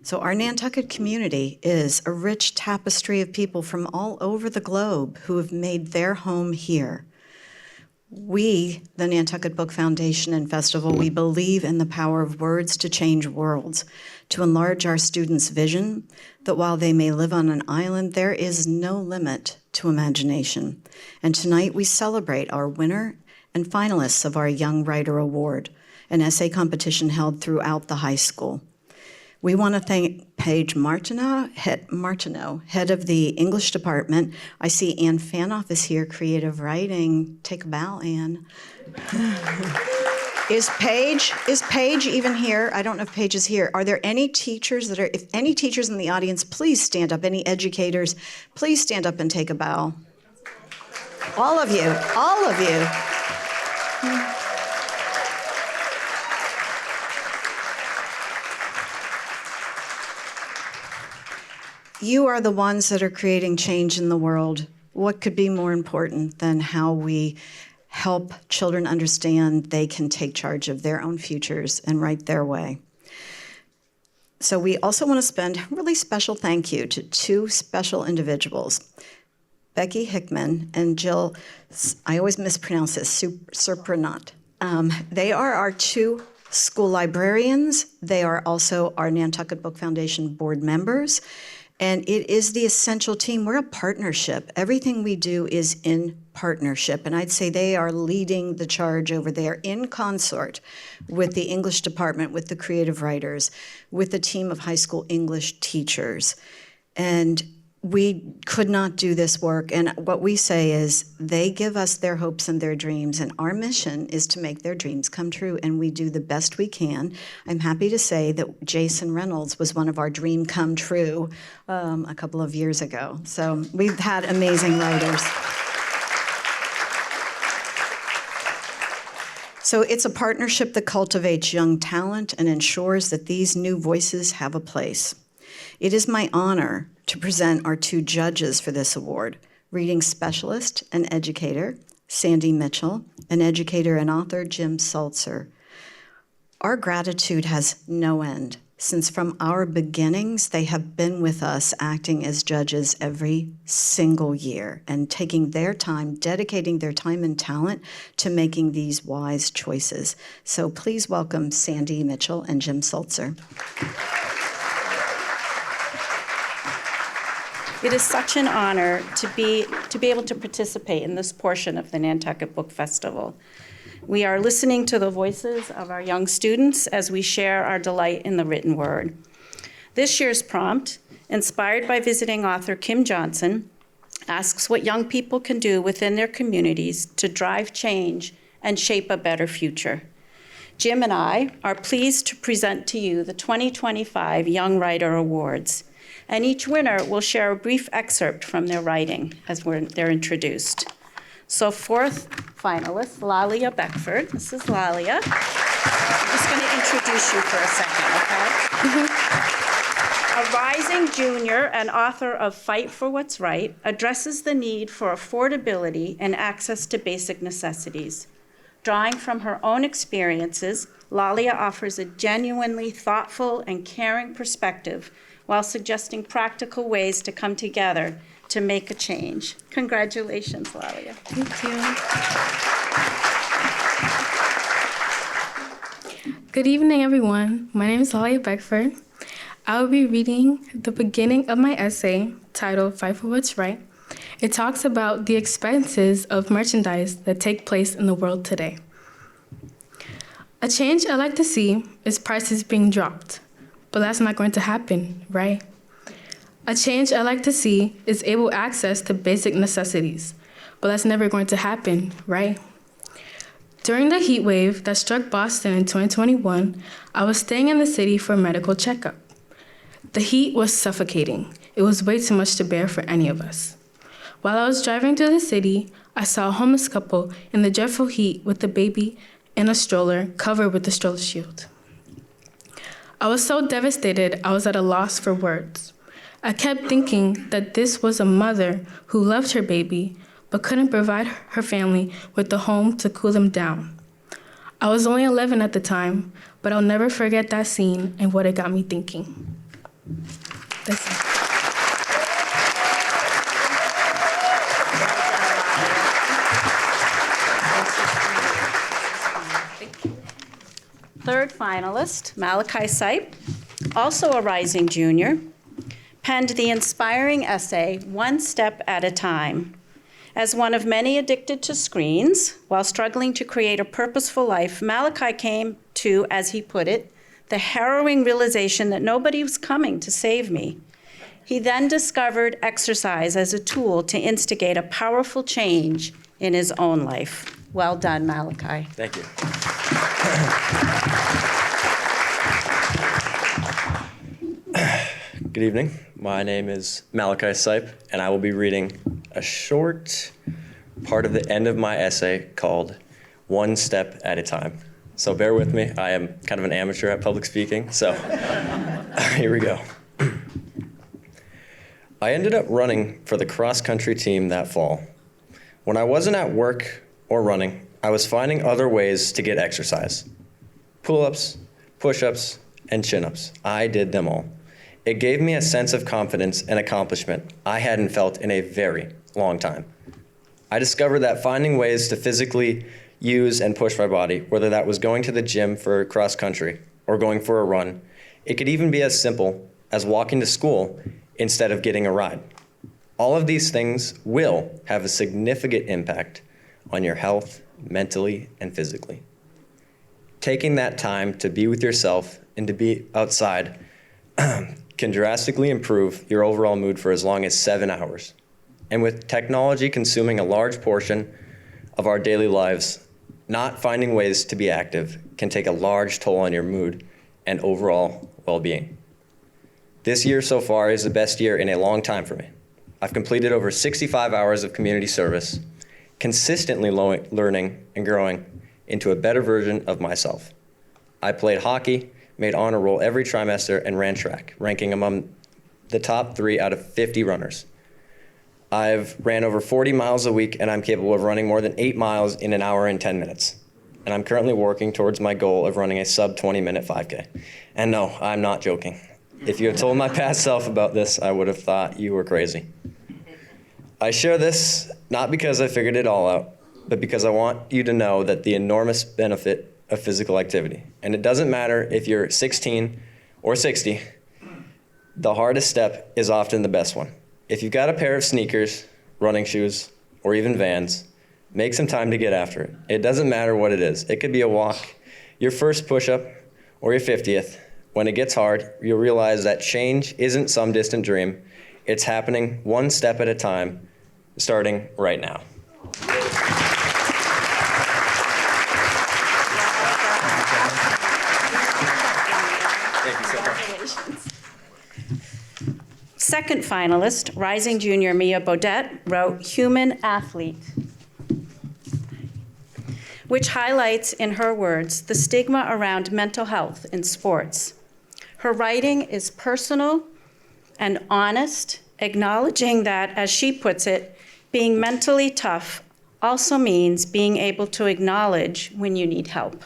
So our Nantucket community is a rich tapestry of people from all over the globe who have made their home here. We, the Nantucket Book Foundation and Festival, we believe in the power of words to change worlds, to enlarge our students' vision that while they may live on an island, there is no limit to imagination. And tonight we celebrate our winner and finalists of our Young Writer Award, an essay competition held throughout the high school. We want to thank Paige Martineau, head of the English department. I see Ann Fanoff is here, creative writing. Take a bow, Ann. Is Paige even here? I don't know if Paige is here. Are there any teachers if any teachers in the audience, please stand up. Any educators, please stand up and take a bow. All of you, all of you. You are the ones that are creating change in the world. What could be more important than how we help children understand they can take charge of their own futures and write their way? So we also want to spend a really special thank you to two special individuals, Becky Hickman and Jill, I always mispronounce this, Surprenant. They are our two school librarians. They are also our Nantucket Book Foundation board members. And it is the essential team. We're a partnership. Everything we do is in partnership. And I'd say they are leading the charge over there in consort with the English department, with the creative writers, with the team of high school English teachers. And we could not do this work. And what we say is they give us their hopes and their dreams. And our mission is to make their dreams come true. And we do the best we can. I'm happy to say that Jason Reynolds was one of our dream come true a couple of years ago. So we've had amazing writers. So it's a partnership that cultivates young talent and ensures that these new voices have a place. It is my honor to present our two judges for this award, reading specialist and educator, Sandy Mitchell, and educator and author, Jim Sulzer. Our gratitude has no end, since from our beginnings, they have been with us acting as judges every single year and taking their time, dedicating their time and talent to making these wise choices. So please welcome Sandy Mitchell and Jim Sulzer. It is such an honor to be able to participate in this portion of the Nantucket Book Festival. We are listening to the voices of our young students as we share our delight in the written word. This year's prompt, inspired by visiting author Kim Johnson, asks what young people can do within their communities to drive change and shape a better future. Jim and I are pleased to present to you the 2025 Young Writer Awards. And each winner will share a brief excerpt from their writing as they're introduced. So fourth finalist, Lalia Beckford. This is Lalia. I'm just going to introduce you for a second, okay? A rising junior and author of Fight for What's Right addresses the need for affordability and access to basic necessities. Drawing from her own experiences, Lalia offers a genuinely thoughtful and caring perspective while suggesting practical ways to come together to make a change. Congratulations, Lalia. Thank you. Good evening, everyone. My name is Lalia Beckford. I will be reading the beginning of my essay titled Fight for What's Right. It talks about the expenses of merchandise that take place in the world today. A change I like to see is prices being dropped. But that's not going to happen, right? A change I like to see is able access to basic necessities, but that's never going to happen, right? During the heat wave that struck Boston in 2021, I was staying in the city for a medical checkup. The heat was suffocating. It was way too much to bear for any of us. While I was driving through the city, I saw a homeless couple in the dreadful heat with a baby in a stroller covered with the stroller shield. I was so devastated, I was at a loss for words. I kept thinking that this was a mother who loved her baby, but couldn't provide her family with a home to cool them down. I was only 11 at the time, but I'll never forget that scene and what it got me thinking. That's it. Third finalist, Malachi Sipe, also a rising junior, penned the inspiring essay, One Step at a Time. As one of many addicted to screens, while struggling to create a purposeful life, Malachi came to, as he put it, the harrowing realization that nobody was coming to save me. He then discovered exercise as a tool to instigate a powerful change in his own life. Well done, Malachi. Thank you. Good evening. My name is Malachi Sipe, and I will be reading a short part of the end of my essay called One Step at a Time. So bear with me. I am kind of an amateur at public speaking, so here we go. I ended up running for the cross-country team that fall. When I wasn't at work or running, I was finding other ways to get exercise. Pull-ups, push-ups, and chin-ups. I did them all. It gave me a sense of confidence and accomplishment I hadn't felt in a very long time. I discovered that finding ways to physically use and push my body, whether that was going to the gym for cross-country or going for a run, it could even be as simple as walking to school instead of getting a ride. All of these things will have a significant impact on your health, mentally and physically. Taking that time to be with yourself and to be outside can drastically improve your overall mood for as long as 7 hours. And with technology consuming a large portion of our daily lives, not finding ways to be active can take a large toll on your mood and overall well-being. This year so far is the best year in a long time for me. I've completed over 65 hours of community service, consistently learning and growing into a better version of myself. I played hockey, made honor roll every trimester, and ran track, ranking among the top 3 out of 50 runners. I've ran over 40 miles a week, and I'm capable of running more than 8 miles in an hour and 10 minutes. And I'm currently working towards my goal of running a sub 20-minute 5K. And no, I'm not joking. If you had told my past self about this, I would have thought you were crazy. I share this not because I figured it all out, but because I want you to know that the enormous benefit of physical activity. And it doesn't matter if you're 16 or 60, the hardest step is often the best one. If you've got a pair of sneakers, running shoes, or even Vans, make some time to get after it. It doesn't matter what it is. It could be a walk, your first push-up, or your 50th. When it gets hard, you'll realize that change isn't some distant dream. It's happening one step at a time, starting right now. Second finalist, rising junior Mia Bodette, wrote Human Athlete, which highlights, in her words, the stigma around mental health in sports. Her writing is personal and honest, acknowledging that, as she puts it, being mentally tough also means being able to acknowledge when you need help.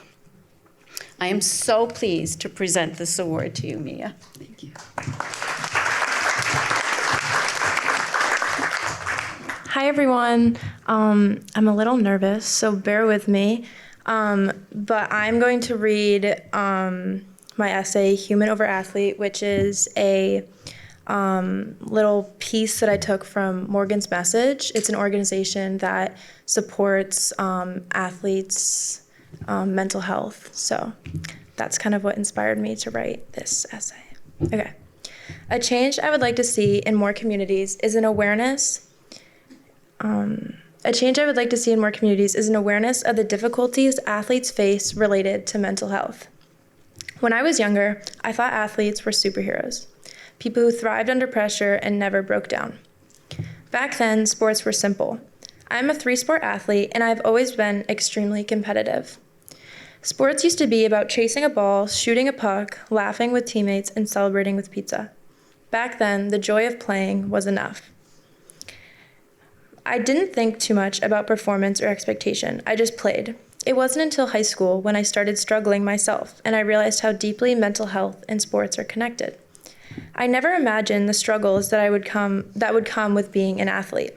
I am so pleased to present this award to you, Mia. Thank you. Hi, everyone. I'm a little nervous, so bear with me. But I'm going to read my essay, Human Over Athlete, which is a little piece that I took from Morgan's Message. It's an organization that supports athletes' mental health. So that's kind of what inspired me to write this essay. Okay. A change I would like to see in more communities is an awareness of the difficulties athletes face related to mental health. When I was younger, I thought athletes were superheroes, people who thrived under pressure and never broke down. Back then, sports were simple. I'm a 3-sport athlete, and I've always been extremely competitive. Sports used to be about chasing a ball, shooting a puck, laughing with teammates, and celebrating with pizza. Back then, the joy of playing was enough. I didn't think too much about performance or expectation. I just played. It wasn't until high school when I started struggling myself, and I realized how deeply mental health and sports are connected. I never imagined the struggles that would come with being an athlete.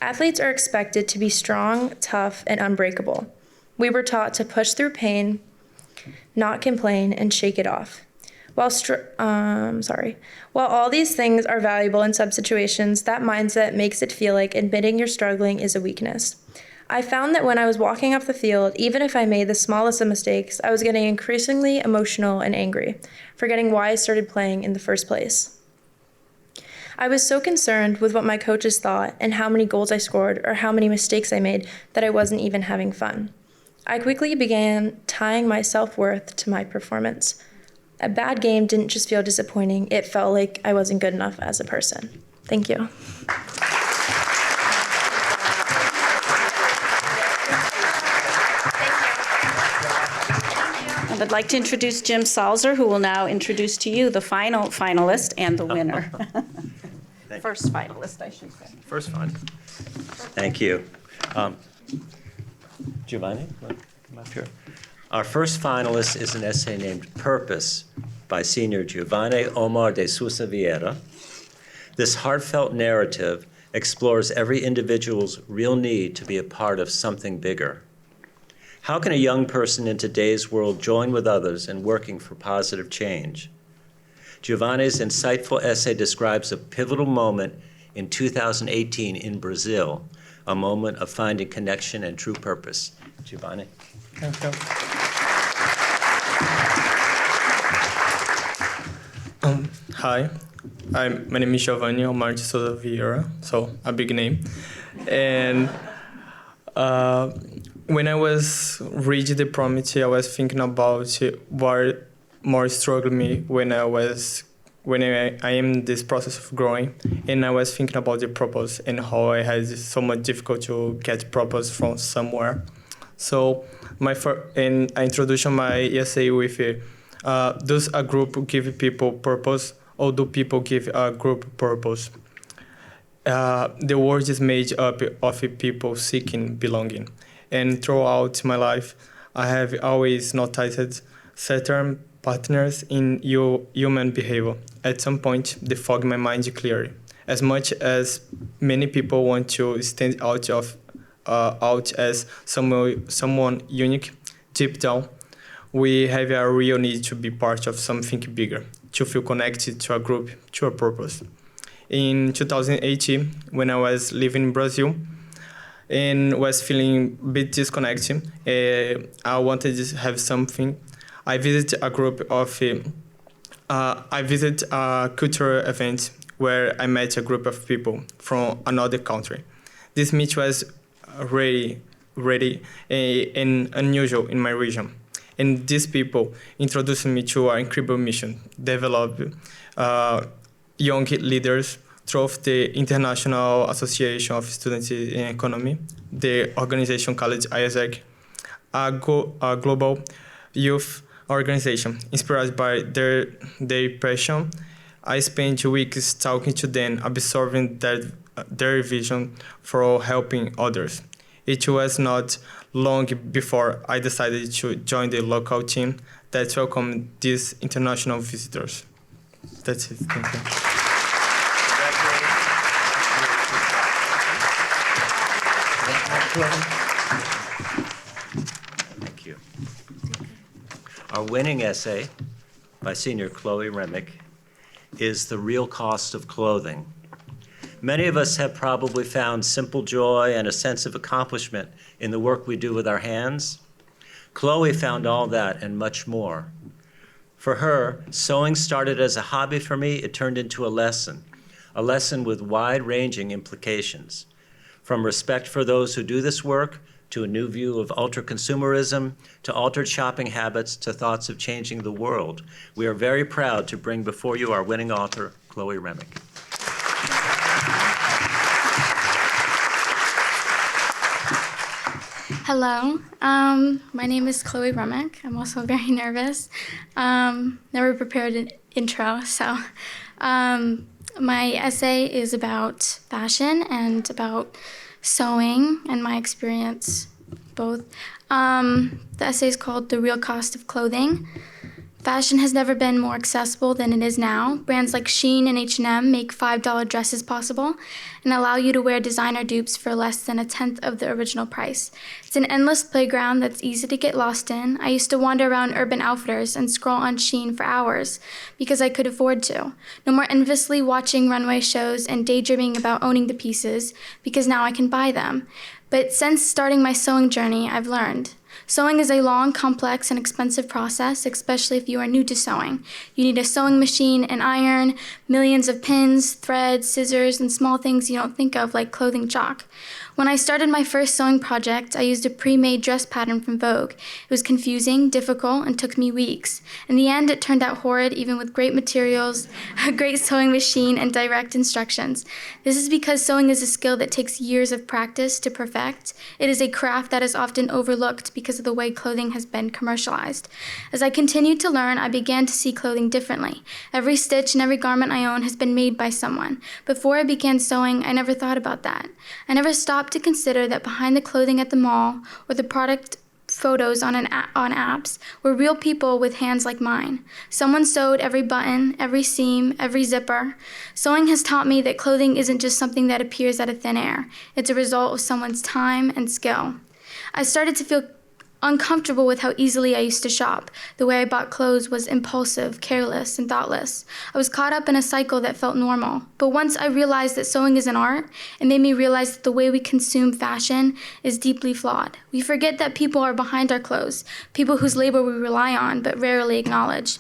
Athletes are expected to be strong, tough, and unbreakable. We were taught to push through pain, not complain, and shake it off. While all these things are valuable in some situations, that mindset makes it feel like admitting you're struggling is a weakness. I found that when I was walking off the field, even if I made the smallest of mistakes, I was getting increasingly emotional and angry, forgetting why I started playing in the first place. I was so concerned with what my coaches thought and how many goals I scored or how many mistakes I made that I wasn't even having fun. I quickly began tying my self-worth to my performance. A bad game didn't just feel disappointing, it felt like I wasn't good enough as a person. Thank you. And I'd like to introduce Jim Salzer, who will now introduce to you the final finalist and the winner. First finalist, I should say. First finalist. Thank you. Giovanni, come up here. Our first finalist is an essay named Purpose by senior Giovanni Omar de Sousa Vieira. This heartfelt narrative explores every individual's real need to be a part of something bigger. How can a young person in today's world join with others in working for positive change? Giovanni's insightful essay describes a pivotal moment in 2018 in Brazil, a moment of finding connection and true purpose. Giovanni. Hi, my name is Giovanni Omar de Souza Vieira, so a big name. And when I was reading the prompt, I was thinking about what more struggled me when I am in this process of growing, and I was thinking about the purpose and how I had so much difficulty to get purpose from somewhere. So I introduced my essay with does a group give people purpose, or do people give a group purpose? The world is made up of people seeking belonging. And throughout my life, I have always noticed certain patterns in human behavior. At some point, they fog my mind clearly. As much as many people want to stand out as someone unique, deep down, we have a real need to be part of something bigger, to feel connected to a group, to a purpose. In 2018, when I was living in Brazil and was feeling a bit disconnected, I wanted to have something. I visited a cultural event where I met a group of people from another country. This meet was really and unusual in my region. And these people introduced me to our incredible mission, develop young leaders through the International Association of Students in Economy, the organization called ISEC, a global youth organization inspired by their passion. I spent weeks talking to them, absorbing their vision for helping others. It was not long before I decided to join the local team that welcomed these international visitors. That's it. Thank you. Thank you. Our winning essay by senior Chloe Remick is The Real Cost of Clothing. Many of us have probably found simple joy and a sense of accomplishment in the work we do with our hands. Chloe found all that and much more. For her, sewing started as a hobby. For me, it turned into a lesson with wide-ranging implications, from respect for those who do this work, to a new view of ultra-consumerism, to altered shopping habits, to thoughts of changing the world. We are very proud to bring before you our winning author, Chloe Remick. Hello, my name is Chloe Remick. I'm also very nervous. Never prepared an intro, so my essay is about fashion and about sewing and my experience both. The essay is called The Real Cost of Clothing. Fashion has never been more accessible than it is now. Brands like Shein and H&M make $5 dresses possible and allow you to wear designer dupes for less than a tenth of the original price. It's an endless playground that's easy to get lost in. I used to wander around Urban Outfitters and scroll on Shein for hours because I could afford to. No more enviously watching runway shows and daydreaming about owning the pieces because now I can buy them. But since starting my sewing journey, I've learned. Sewing is a long, complex, and expensive process, especially if you are new to sewing. You need a sewing machine, an iron, millions of pins, threads, scissors, and small things you don't think of like clothing chalk. When I started my first sewing project, I used a pre-made dress pattern from Vogue. It was confusing, difficult, and took me weeks. In the end, it turned out horrid, even with great materials, a great sewing machine, and direct instructions. This is because sewing is a skill that takes years of practice to perfect. It is a craft that is often overlooked because of the way clothing has been commercialized. As I continued to learn, I began to see clothing differently. Every stitch and every garment I own has been made by someone. Before I began sewing, I never thought about that. I never stopped to consider that behind the clothing at the mall or the product photos on apps were real people with hands like mine. Someone sewed every button, every seam, every zipper. Sewing has taught me that clothing isn't just something that appears out of thin air. It's a result of someone's time and skill. I started to feel uncomfortable with how easily I used to shop. The way I bought clothes was impulsive, careless, and thoughtless. I was caught up in a cycle that felt normal. But once I realized that sewing is an art, it made me realize that the way we consume fashion is deeply flawed. We forget that people are behind our clothes, people whose labor we rely on but rarely acknowledge.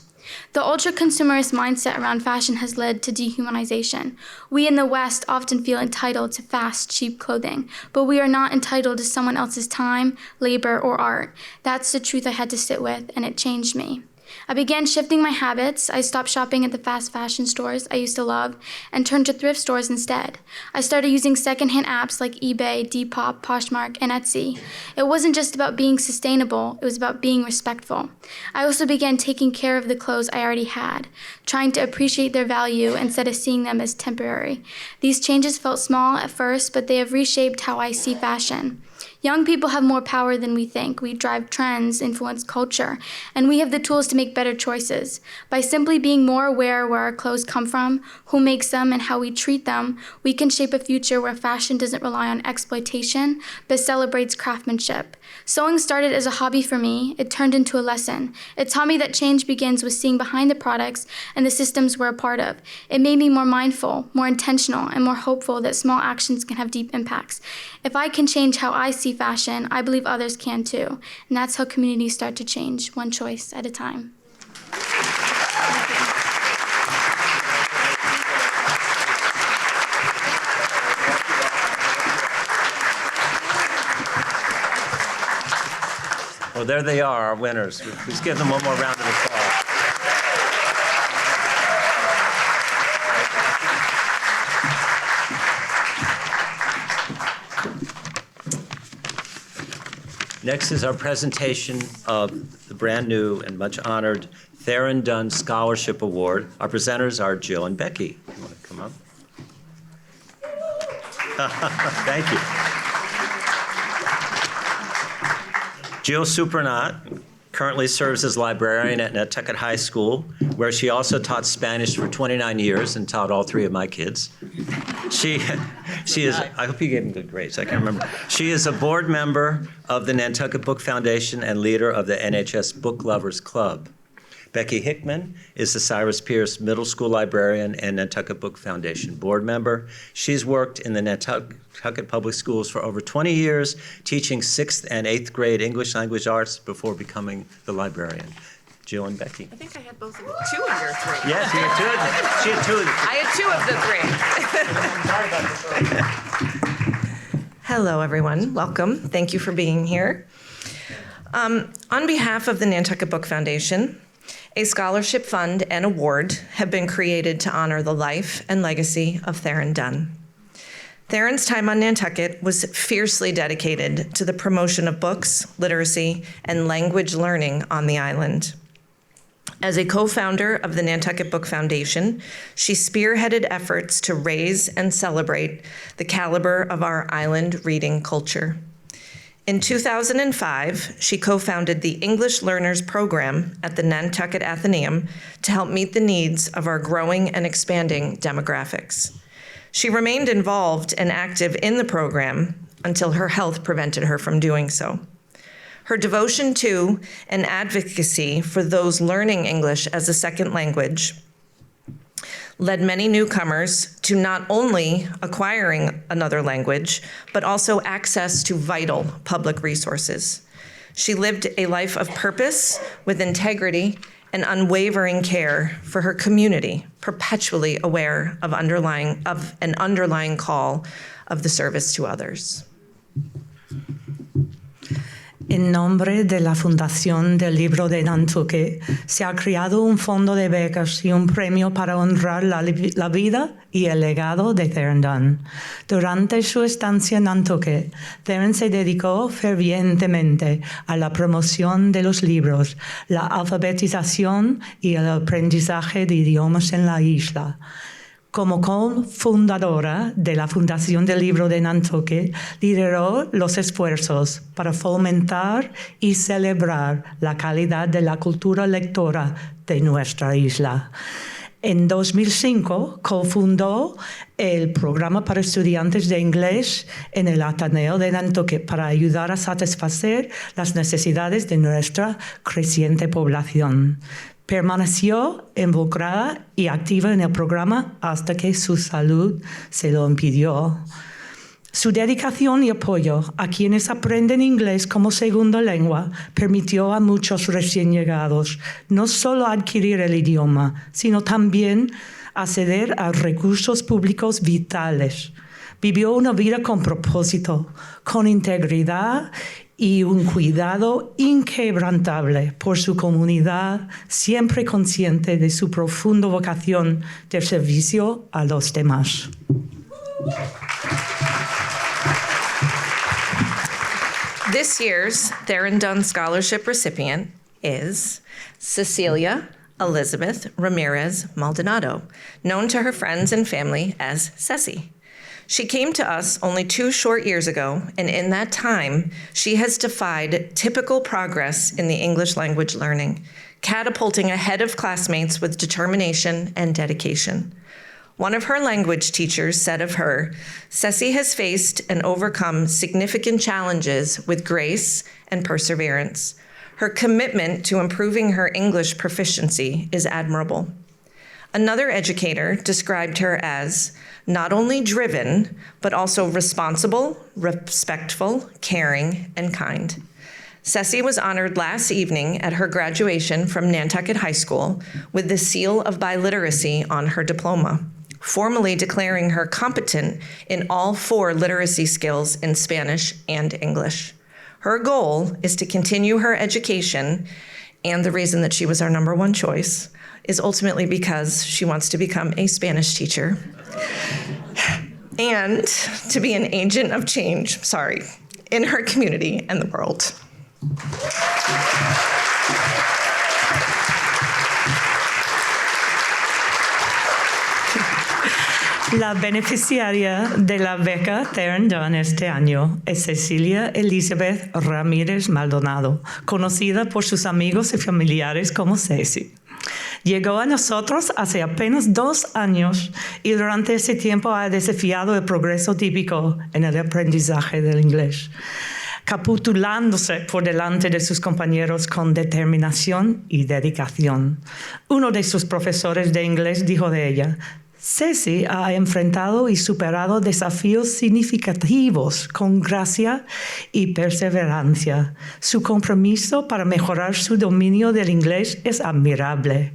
The ultra-consumerist mindset around fashion has led to dehumanization. We in the West often feel entitled to fast, cheap clothing, but we are not entitled to someone else's time, labor, or art. That's the truth I had to sit with, and it changed me. I began shifting my habits. I stopped shopping at the fast fashion stores I used to love and turned to thrift stores instead. I started using secondhand apps like eBay, Depop, Poshmark, and Etsy. It wasn't just about being sustainable, it was about being respectful. I also began taking care of the clothes I already had, trying to appreciate their value instead of seeing them as temporary. These changes felt small at first, but they have reshaped how I see fashion. Young people have more power than we think. We drive trends, influence culture, and we have the tools to make better choices. By simply being more aware where our clothes come from, who makes them, and how we treat them, we can shape a future where fashion doesn't rely on exploitation, but celebrates craftsmanship. Sewing started as a hobby for me. It turned into a lesson. It taught me that change begins with seeing behind the products and the systems we're a part of. It made me more mindful, more intentional, and more hopeful that small actions can have deep impacts. If I can change how I see fashion, I believe others can too. And that's how communities start to change, one choice at a time. Well, there they are, our winners. Please give them one more round of applause. Next is our presentation of the brand new and much honored Theron Dunn Scholarship Award. Our presenters are Jill and Becky. You want to come up? Thank you. Jill Supranat currently serves as librarian at Nantucket High School, where she also taught Spanish for 29 years and taught all three of my kids. She is, I hope you gave them good grades, I can't remember. She is a board member of the Nantucket Book Foundation and leader of the NHS Book Lovers Club. Becky Hickman is the Cyrus Pierce Middle School librarian and Nantucket Book Foundation board member. She's worked in the Nantucket Public Schools for over 20 years, teaching 6th and 8th grade English language arts before becoming the librarian. Jill and Becky. I think I had both of you. Two of your three. Yes, you had two of them. She had two of them. I had two of the three. Hello, everyone. Welcome. Thank you for being here. On behalf of the Nantucket Book Foundation, a scholarship fund and award have been created to honor the life and legacy of Theron Dunn. Theron's time on Nantucket was fiercely dedicated to the promotion of books, literacy, and language learning on the island. As a co-founder of the Nantucket Book Foundation, she spearheaded efforts to raise and celebrate the caliber of our island reading culture. In 2005, she co-founded the English Learners Program at the Nantucket Athenaeum to help meet the needs of our growing and expanding demographics. She remained involved and active in the program until her health prevented her from doing so. Her devotion to and advocacy for those learning English as a second language led many newcomers to not only acquiring another language, but also access to vital public resources. She lived a life of purpose with integrity and unwavering care for her community, perpetually aware of an underlying call of the service to others. En nombre de la Fundación del Libro de Nantucket, se ha creado un fondo de becas y un premio para honrar la vida y el legado de Theron Dunn. Durante su estancia en Nantucket, Theron se dedicó fervientemente a la promoción de los libros, la alfabetización y el aprendizaje de idiomas en la isla. Como cofundadora de la Fundación del Libro de Nantucket, lideró los esfuerzos para fomentar y celebrar la calidad de la cultura lectora de nuestra isla. En 2005, cofundó el programa para estudiantes de inglés en el Ateneo de Nantucket para ayudar a satisfacer las necesidades de nuestra creciente población. Permaneció involucrada y activa en el programa hasta que su salud se lo impidió. Su dedicación y apoyo a quienes aprenden inglés como segunda lengua permitió a muchos recién llegados no solo adquirir el idioma, sino también acceder a recursos públicos vitales. Vivió una vida con propósito, con integridad y un cuidado inquebrantable por su comunidad, siempre consciente de su profunda vocación de servicio a los demás. This year's Theron Dunn Scholarship recipient is Cecilia Elizabeth Ramirez Maldonado, known to her friends and family as Ceci. She came to us only 2 short years ago, and in that time, she has defied typical progress in the English language learning, catapulting ahead of classmates with determination and dedication. One of her language teachers said of her, "Ceci has faced and overcome significant challenges with grace and perseverance. Her commitment to improving her English proficiency is admirable." Another educator described her as not only driven, but also responsible, respectful, caring, and kind. Ceci was honored last evening at her graduation from Nantucket High School with the seal of biliteracy on her diploma, formally declaring her competent in all 4 literacy skills in Spanish and English. Her goal is to continue her education, and the reason that she was our number 1 choice is ultimately because she wants to become a Spanish teacher and to be an agent of change, in her community and the world. La beneficiaria de la beca Theron Dunn este año es Cecilia Elizabeth Ramírez Maldonado, conocida por sus amigos y familiares como Ceci. Llegó a nosotros hace apenas 2 años y durante ese tiempo ha desafiado el progreso típico en el aprendizaje del inglés, capitulándose por delante de sus compañeros con determinación y dedicación. Uno de sus profesores de inglés dijo de ella: Ceci ha enfrentado y superado desafíos significativos con gracia y perseverancia. Su compromiso para mejorar su dominio del inglés es admirable.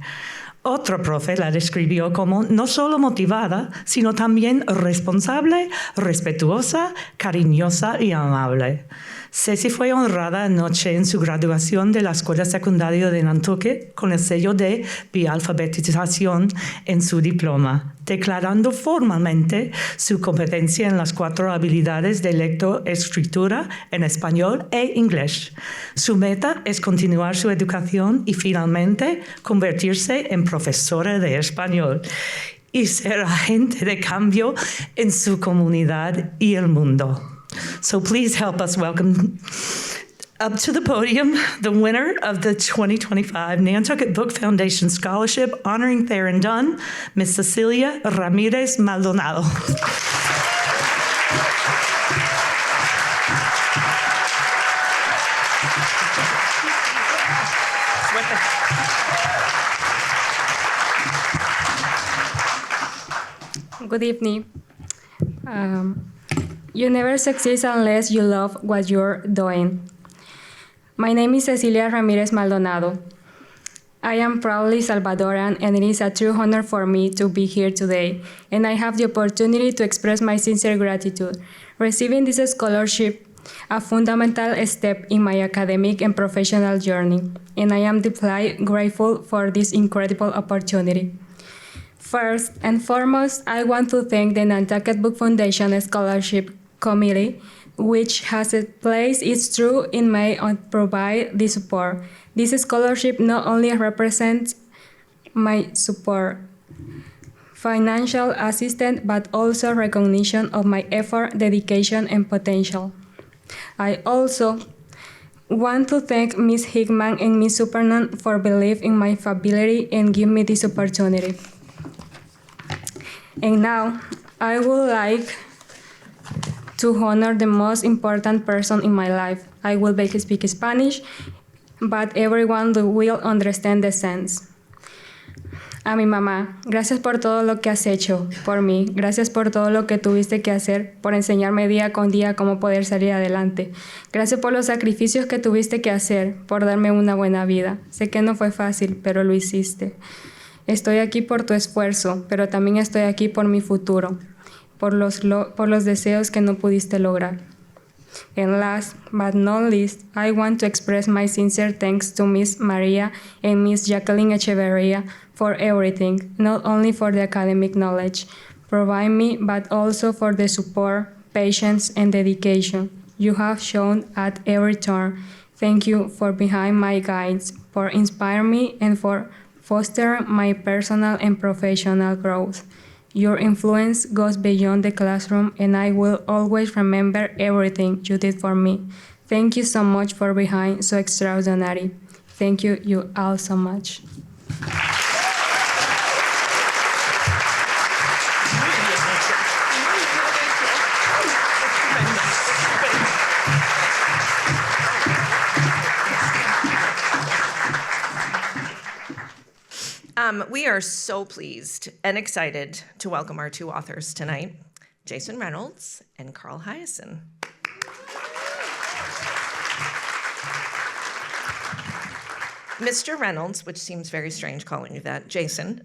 Otro profe la describió como no solo motivada, sino también responsable, respetuosa, cariñosa y amable. Ceci fue honrada anoche en su graduación de la Escuela Secundaria de Nantucket con el sello de bialfabetización en su diploma, declarando formalmente su competencia en las 4 habilidades de lectoescritura en español e inglés. Su meta es continuar su educación y finalmente convertirse en profesora de español y ser agente de cambio en su comunidad y el mundo. So please help us welcome up to the podium the winner of the 2025 Nantucket Book Foundation Scholarship honoring Theron Dunn, Ms. Cecilia Ramirez Maldonado. Good evening. You never succeed unless you love what you're doing. My name is Cecilia Ramirez Maldonado. I am proudly Salvadoran, and it is a true honor for me to be here today, and I have the opportunity to express my sincere gratitude. Receiving this scholarship, a fundamental step in my academic and professional journey, and I am deeply grateful for this incredible opportunity. First and foremost, I want to thank the Nantucket Book Foundation Scholarship Committee, which has placed its trust in me and provide the support. This scholarship not only represents my support, financial assistance, but also recognition of my effort, dedication, and potential. I also want to thank Ms. Hickman and Ms. Supernan for believing in my ability and giving me this opportunity. And now, I would like to honor the most important person in my life. I will speak Spanish, but everyone will understand the sense. A mi mamá, gracias por todo lo que has hecho por mí. Gracias por todo lo que tuviste que hacer, por enseñarme día con día cómo poder salir adelante. Gracias por los sacrificios que tuviste que hacer, por darme una buena vida. Sé que no fue fácil, pero lo hiciste. Estoy aquí por tu esfuerzo, pero también estoy aquí por mi futuro, por los deseos que no pudiste lograr. And last but not least, I want to express my sincere thanks to Miss Maria and Miss Jacqueline Echeverria for everything, not only for the academic knowledge provided me, but also for the support, patience, and dedication you have shown at every turn. Thank you for being my guides, for inspiring me, and for fostering my personal and professional growth. Your influence goes beyond the classroom, and I will always remember everything you did for me. Thank you so much for being so extraordinary. Thank you all so much. We are so pleased and excited to welcome our two authors tonight, Jason Reynolds and Carl Hyacin. Mr. Reynolds, which seems very strange calling you that, Jason,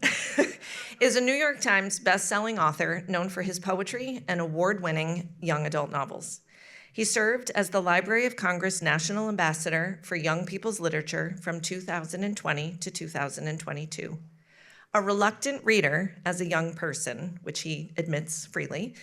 is a New York Times best-selling author known for his poetry and award-winning young adult novels. He served as the Library of Congress National Ambassador for Young People's Literature from 2020 to 2022. A reluctant reader as a young person, which he admits freely,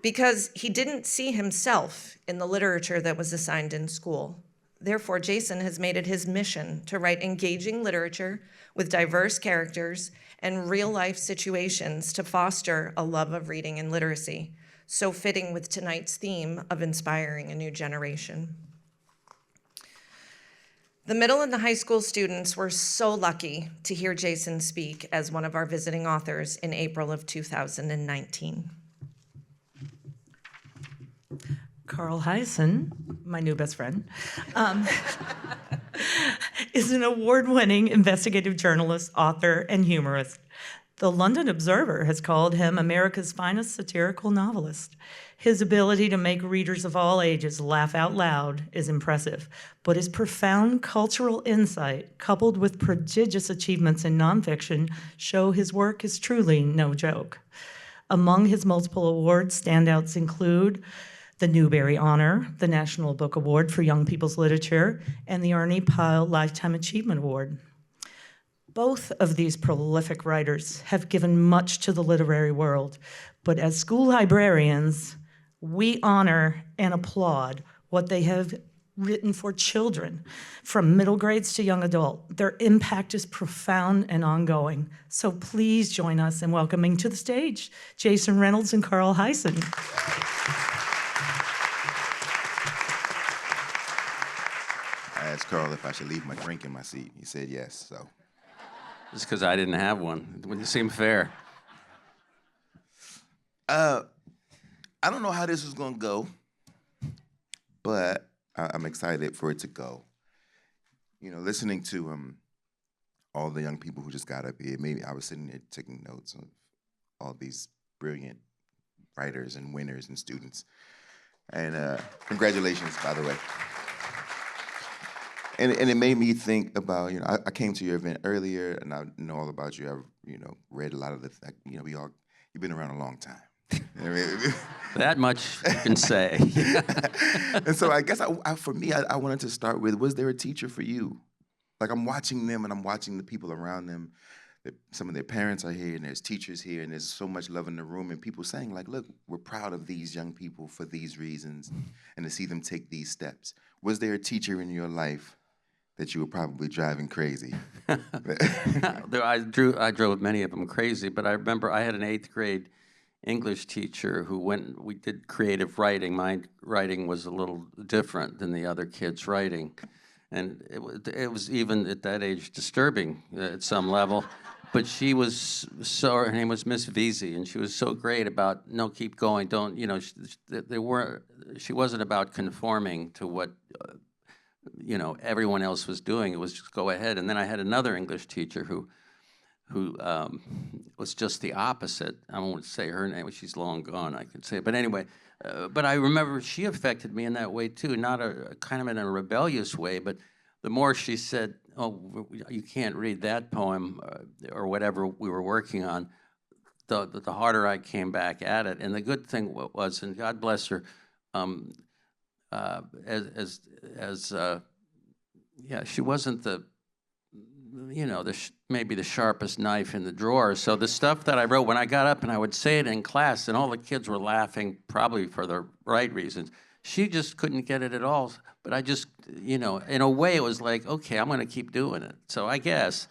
because he didn't see himself in the literature that was assigned in school. Therefore, Jason has made it his mission to write engaging literature with diverse characters and real-life situations to foster a love of reading and literacy, so fitting with tonight's theme of inspiring a new generation. The middle and the high school students were so lucky to hear Jason speak as one of our visiting authors in April of 2019. Carl Hyacin, my new best friend, is an award-winning investigative journalist, author, and humorist. The London Observer has called him America's finest satirical novelist. His ability to make readers of all ages laugh out loud is impressive, but his profound cultural insight, coupled with prodigious achievements in nonfiction, show his work is truly no joke. Among his multiple awards, standouts include the Newbery Honor, the National Book Award for Young People's Literature, and the Ernie Pyle Lifetime Achievement Award. Both of these prolific writers have given much to the literary world, but as school librarians, we honor and applaud what they have written for children, from middle grades to young adult. Their impact is profound and ongoing. So please join us in welcoming to the stage Jason Reynolds and Carl Hyacin. asked Carl if I should leave my drink in my seat. He said yes, so. Just because I didn't have one. It wouldn't seem fair. I don't know how this is gonna go, but I'm excited for it to go. You know, listening to all the young people who just got up here, maybe I was sitting there taking notes of all these brilliant writers and winners and students. And congratulations, by the way. And it made me think about, you know, I came to your event earlier, and I know all about you. I've, you know, read a lot of the, you know, you've been around a long time. That much you can say. And so I guess for me, I wanted to start with, was there a teacher for you? Like, I'm watching them, and I'm watching the people around them. Some of their parents are here, and there's teachers here, and there's so much love in the room, and people saying, like, look, we're proud of these young people for these reasons, and to see them take these steps. Was there a teacher in your life that you were probably driving crazy? I drove many of them crazy, but I remember I had an 8th grade English teacher who, when we did creative writing, my writing was a little different than the other kids' writing. And it was even at that age disturbing at some level. But she was her name was Miss Veazey, and she was so great about, no, keep going, don't, you know, she wasn't about conforming to what, you know, everyone else was doing. It was just go ahead. And then I had another English teacher who was just the opposite. I won't say her name, she's long gone, I could say. But anyway, but I remember she affected me in that way too, not kind of in a rebellious way, but the more she said, oh, you can't read that poem or whatever we were working on, the harder I came back at it. And the good thing was, and God bless her, yeah, she wasn't the, you know, maybe the sharpest knife in the drawer. So the stuff that I wrote, when I got up and I would say it in class, and all the kids were laughing, probably for the right reasons, she just couldn't get it at all. But I just, you know, in a way it was like, okay, I'm going to keep doing it. So I guess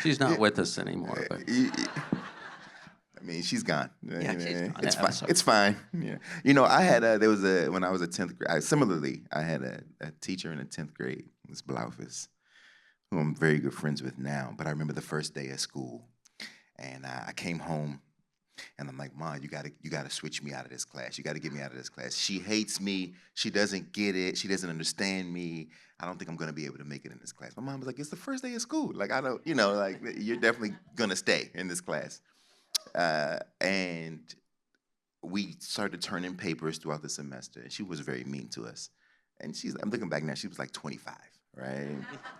she's not with us anymore. But. I mean, she's gone. Yeah, she's gone. It's fine. It's fine. Yeah. You know, I had when I was a 10th grade. Similarly, I had a teacher in the 10th grade, Miss Blaufus, who I'm very good friends with now. But I remember the first day of school, and I came home, and I'm like, Mom, you gotta switch me out of this class. You gotta get me out of this class. She hates me. She doesn't get it. She doesn't understand me. I don't think I'm gonna be able to make it in this class. My mom was like, it's the first day of school. Like, I don't, you know, like, you're definitely gonna stay in this class. And we started turning papers throughout the semester. She was very mean to us. And I'm looking back now, she was like 25, right?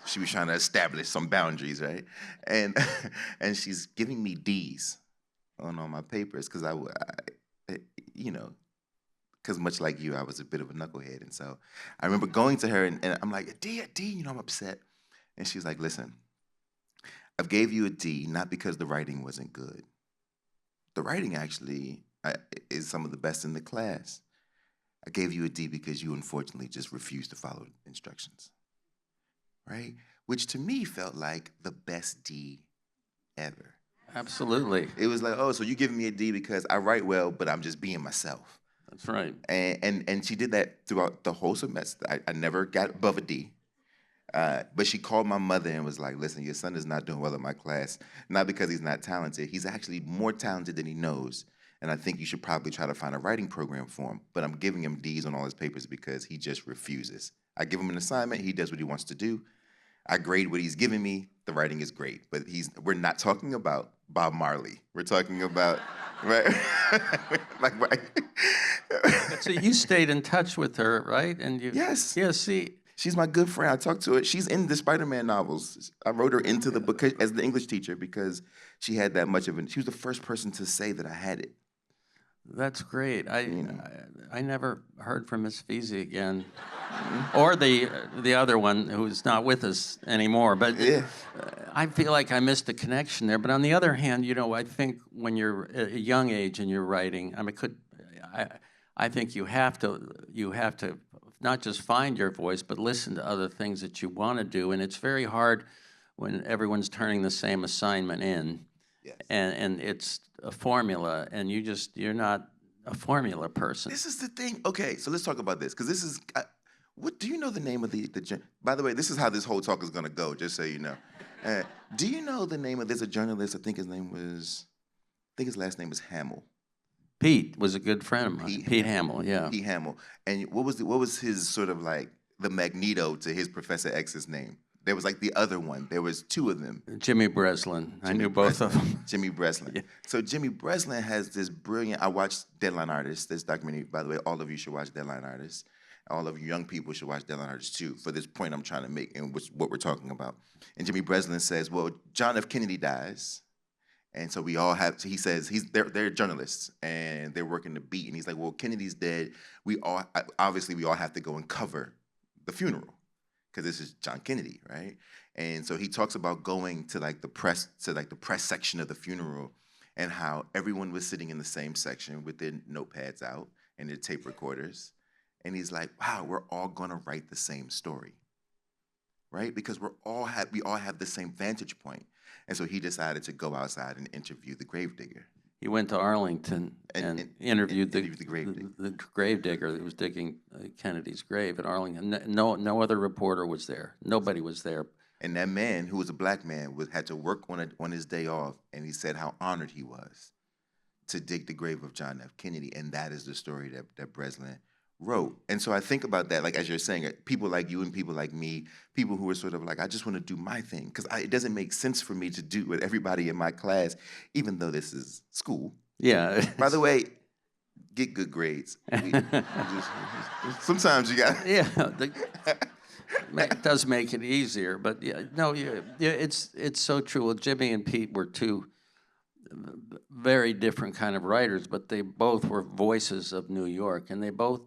She was trying to establish some boundaries, right? And and she's giving me D's on all my papers because I you know, because much like you, I was a bit of a knucklehead. And so I remember going to her and I'm like, a D, you know, I'm upset. And she was like, listen, I've gave you a D not because the writing wasn't good. The writing actually is some of the best in the class. I gave you a D because you unfortunately just refused to follow instructions, right? Which to me felt like the best D ever. Absolutely. It was like, oh, so you giving me a D because I write well, but I'm just being myself. That's right. And she did that throughout the whole semester. I never got above a D. But she called my mother and was like, listen, your son is not doing well in my class, not because he's not talented. He's actually more talented than he knows. And I think you should probably try to find a writing program for him. But I'm giving him D's on all his papers because he just refuses. I give him an assignment. He does what he wants to do. I grade what he's giving me. The writing is great. But we're not talking about Bob Marley. We're talking about, right? Like, right. So you stayed in touch with her, right? And Yes. Yeah, see. She's my good friend. I talked to her. She's in the Spider-Man novels. I wrote her into the book as the English teacher because she had that much of it. She was the first person to say that I had it. That's great. I never heard from Miss Veazey again, or the other one who's not with us anymore. But yeah. I feel like I missed a connection there. But on the other hand, you know, I think when you're at a young age and you're writing, I mean, I think you have to not just find your voice, but listen to other things that you want to do. And it's very hard when everyone's turning the same assignment in. Yes. And it's a formula, and you're not a formula person. This is the thing. Okay, so let's talk about this, because this is, what, do you know the name of by the way, this is how this whole talk is gonna go, just so you know. Do you know the name of, there's a journalist, I think his last name is Hamill. Pete was a good friend of mine. Pete Hamill, yeah. Pete Hamill. And what was his sort of like the Magneto to his Professor X's name? There was like the other one. There was two of them. Jimmy Breslin. I knew both of them. Jimmy Breslin. Yeah. So Jimmy Breslin has this brilliant, I watched Deadline Artists, this documentary, by the way, all of you should watch Deadline Artists. All of you young people should watch Deadline Artists too, for this point I'm trying to make and what we're talking about. And Jimmy Breslin says, well, John F. Kennedy dies. And so we all have, he says, they're journalists and they're working the beat. And he's like, well, Kennedy's dead. Obviously we all have to go and cover the funeral because this is John Kennedy, right? And so he talks about going to the press section of the funeral and how everyone was sitting in the same section with their notepads out and their tape recorders. And he's like, wow, we're all gonna write the same story, right? Because we all have the same vantage point. And so he decided to go outside and interview the gravedigger. He went to Arlington and interviewed the gravedigger that was digging Kennedy's grave at Arlington. No other reporter was there. Nobody was there. And that man, who was a black man, had to work on his day off, and he said how honored he was to dig the grave of John F. Kennedy. And that is the story that Breslin wrote. And so I think about that, like as you're saying, people like you and people like me, people who are sort of like, I just want to do my thing, because it doesn't make sense for me to do what everybody in my class, even though this is school. Yeah. By the way, get good grades. Sometimes you got. Yeah, it does make it easier, but yeah, no, it's so true. Well, Jimmy and Pete were two very different kind of writers, but they both were voices of New York, and they both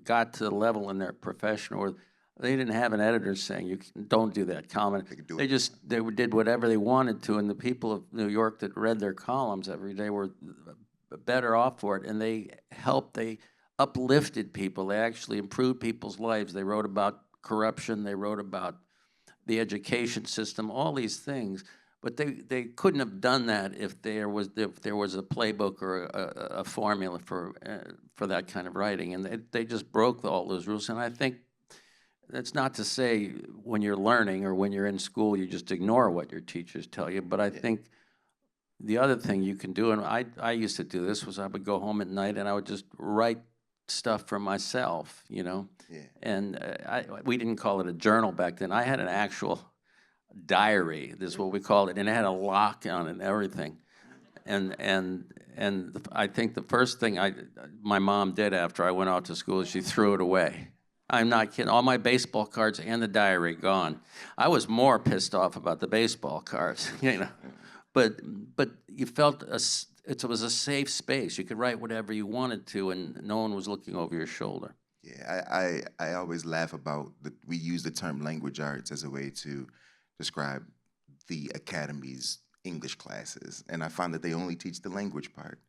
got to the level in their profession where they didn't have an editor saying, you don't do that comment. They did whatever they wanted to, and the people of New York that read their columns every day were better off for it, and they uplifted people. They actually improved people's lives. They wrote about corruption. They wrote about the education system, all these things. But they couldn't have done that if there was a playbook or a formula for that kind of writing, and they just broke all those rules. And I think that's not to say when you're learning or when you're in school you just ignore what your teachers tell you. But I think the other thing you can do, and I used to do this, was I would go home at night and I would just write stuff for myself, you know. Yeah. And we didn't call it a journal back then. I had an actual diary, this is what we called it, and it had a lock on it and everything. And I think the first thing my mom did after I went out to school is she threw it away. I'm not kidding. All my baseball cards and the diary gone. I was more pissed off about the baseball cards, you know. But you felt it was a safe space. You could write whatever you wanted to, and no one was looking over your shoulder. Yeah, I always laugh about we use the term language arts as a way to describe the Academy's English classes, and I find that they only teach the language part,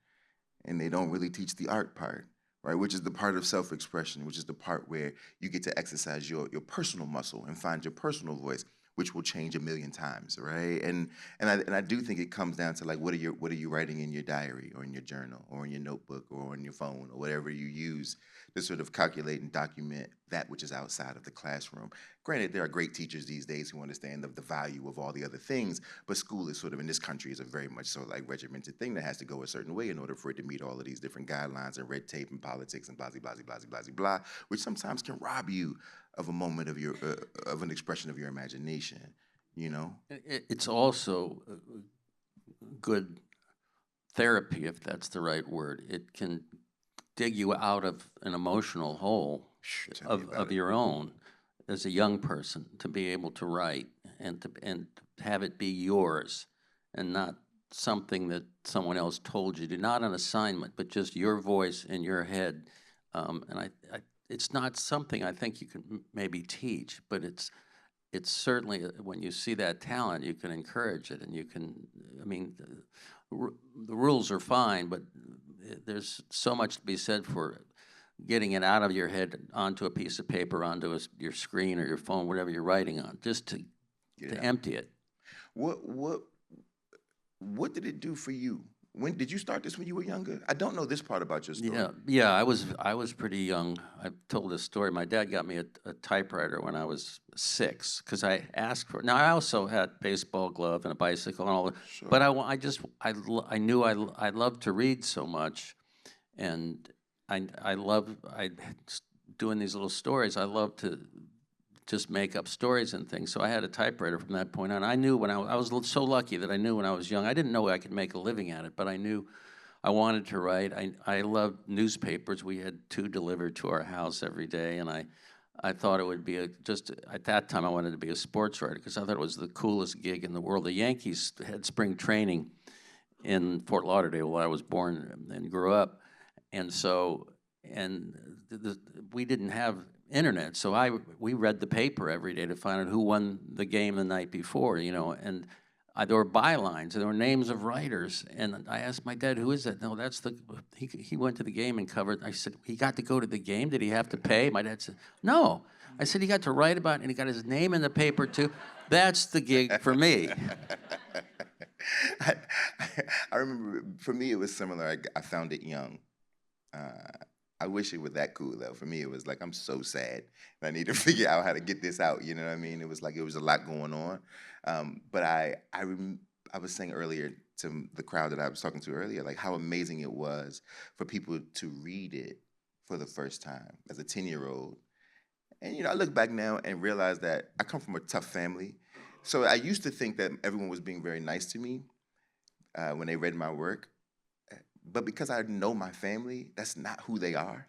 and they don't really teach the art part, right? Which is the part of self-expression, which is the part where you get to exercise your personal muscle and find your personal voice, which will change a million times, right? And I do think it comes down to like, what are you writing in your diary or in your journal or in your notebook or on your phone or whatever you use to sort of calculate and document that which is outside of the classroom. Granted, there are great teachers these days who understand the value of all the other things, but school is sort of, in this country, is a very much so like regimented thing that has to go a certain way in order for it to meet all of these different guidelines and red tape and politics and blah, blah, blah, blah, blah, blah, which sometimes can rob you of a moment of of an expression of your imagination, you know? It's also good therapy, if that's the right word. It can dig you out of an emotional hole of your own as a young person, to be able to write and have it be yours and not something that someone else told you to, not an assignment, but just your voice in your head. And it's not something I think you can maybe teach, but it's certainly, when you see that talent, you can encourage it, and you can, I mean, the rules are fine, but there's so much to be said for getting it out of your head onto a piece of paper, onto your screen or your phone, whatever you're writing on, just to empty it. What did it do for you When did you start this when you were younger? I don't know this part about your story. Yeah. I was pretty young. I've told this story. My dad got me a typewriter when I was 6 because I asked for it. Now I also had baseball glove and a bicycle and all that, Sure. but I knew I loved to read so much, and I doing these little stories. I love to just make up stories and things. So I had a typewriter from that point on. I knew when I was so lucky that I knew when I was young. I didn't know I could make a living at it, but I knew I wanted to write. I loved newspapers. We had 2 delivered to our house every day, and I thought it would be at that time I wanted to be a sports writer because I thought it was the coolest gig in the world. The Yankees had spring training in Fort Lauderdale where I was born and grew up, and so we didn't have internet, so we read the paper every day to find out who won the game the night before, and there were bylines, there were names of writers, and I asked my dad, who is that? No, that's he went to the game and covered. I said, he got to go to the game? Did he have to pay? My dad said, no. I said, he got to write about it, and he got his name in the paper too. That's the gig for me. I remember, for me, it was similar. I found it young. I wish it was that cool, though. For me, it was like, I'm so sad. And I need to figure out how to get this out, you know what I mean? It was like, it was a lot going on. But I was saying earlier to the crowd that I was talking to earlier, like how amazing it was for people to read it for the first time as a 10-year-old. And, I look back now and realize that I come from a tough family. So I used to think that everyone was being very nice to me when they read my work. But because I know my family, that's not who they are,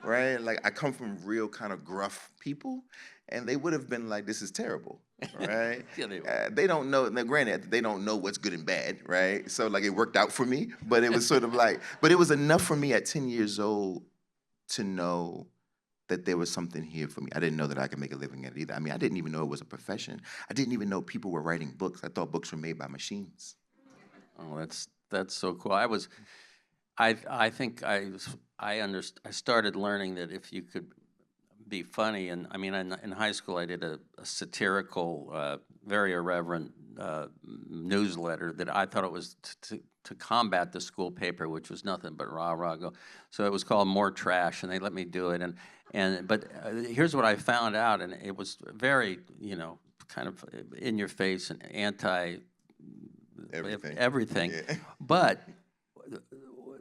right? Like, I come from real kind of gruff people, and they would have been like, this is terrible, right? Yeah, they don't know, now granted, they don't know what's good and bad, right? So, like, it worked out for me, but it was sort of like, but it was enough for me at 10 years old to know that there was something here for me. I didn't know that I could make a living at it either. I mean, I didn't even know it was a profession. I didn't even know people were writing books. I thought books were made by machines. Oh, that's so cool. I think I started learning that if you could be funny, and I mean, in high school I did a satirical, very irreverent newsletter that I thought it was to combat the school paper, which was nothing but rah-rah go. So it was called More Trash, and they let me do it. But here's what I found out, and it was very, kind of in your face and anti everything. Yeah. But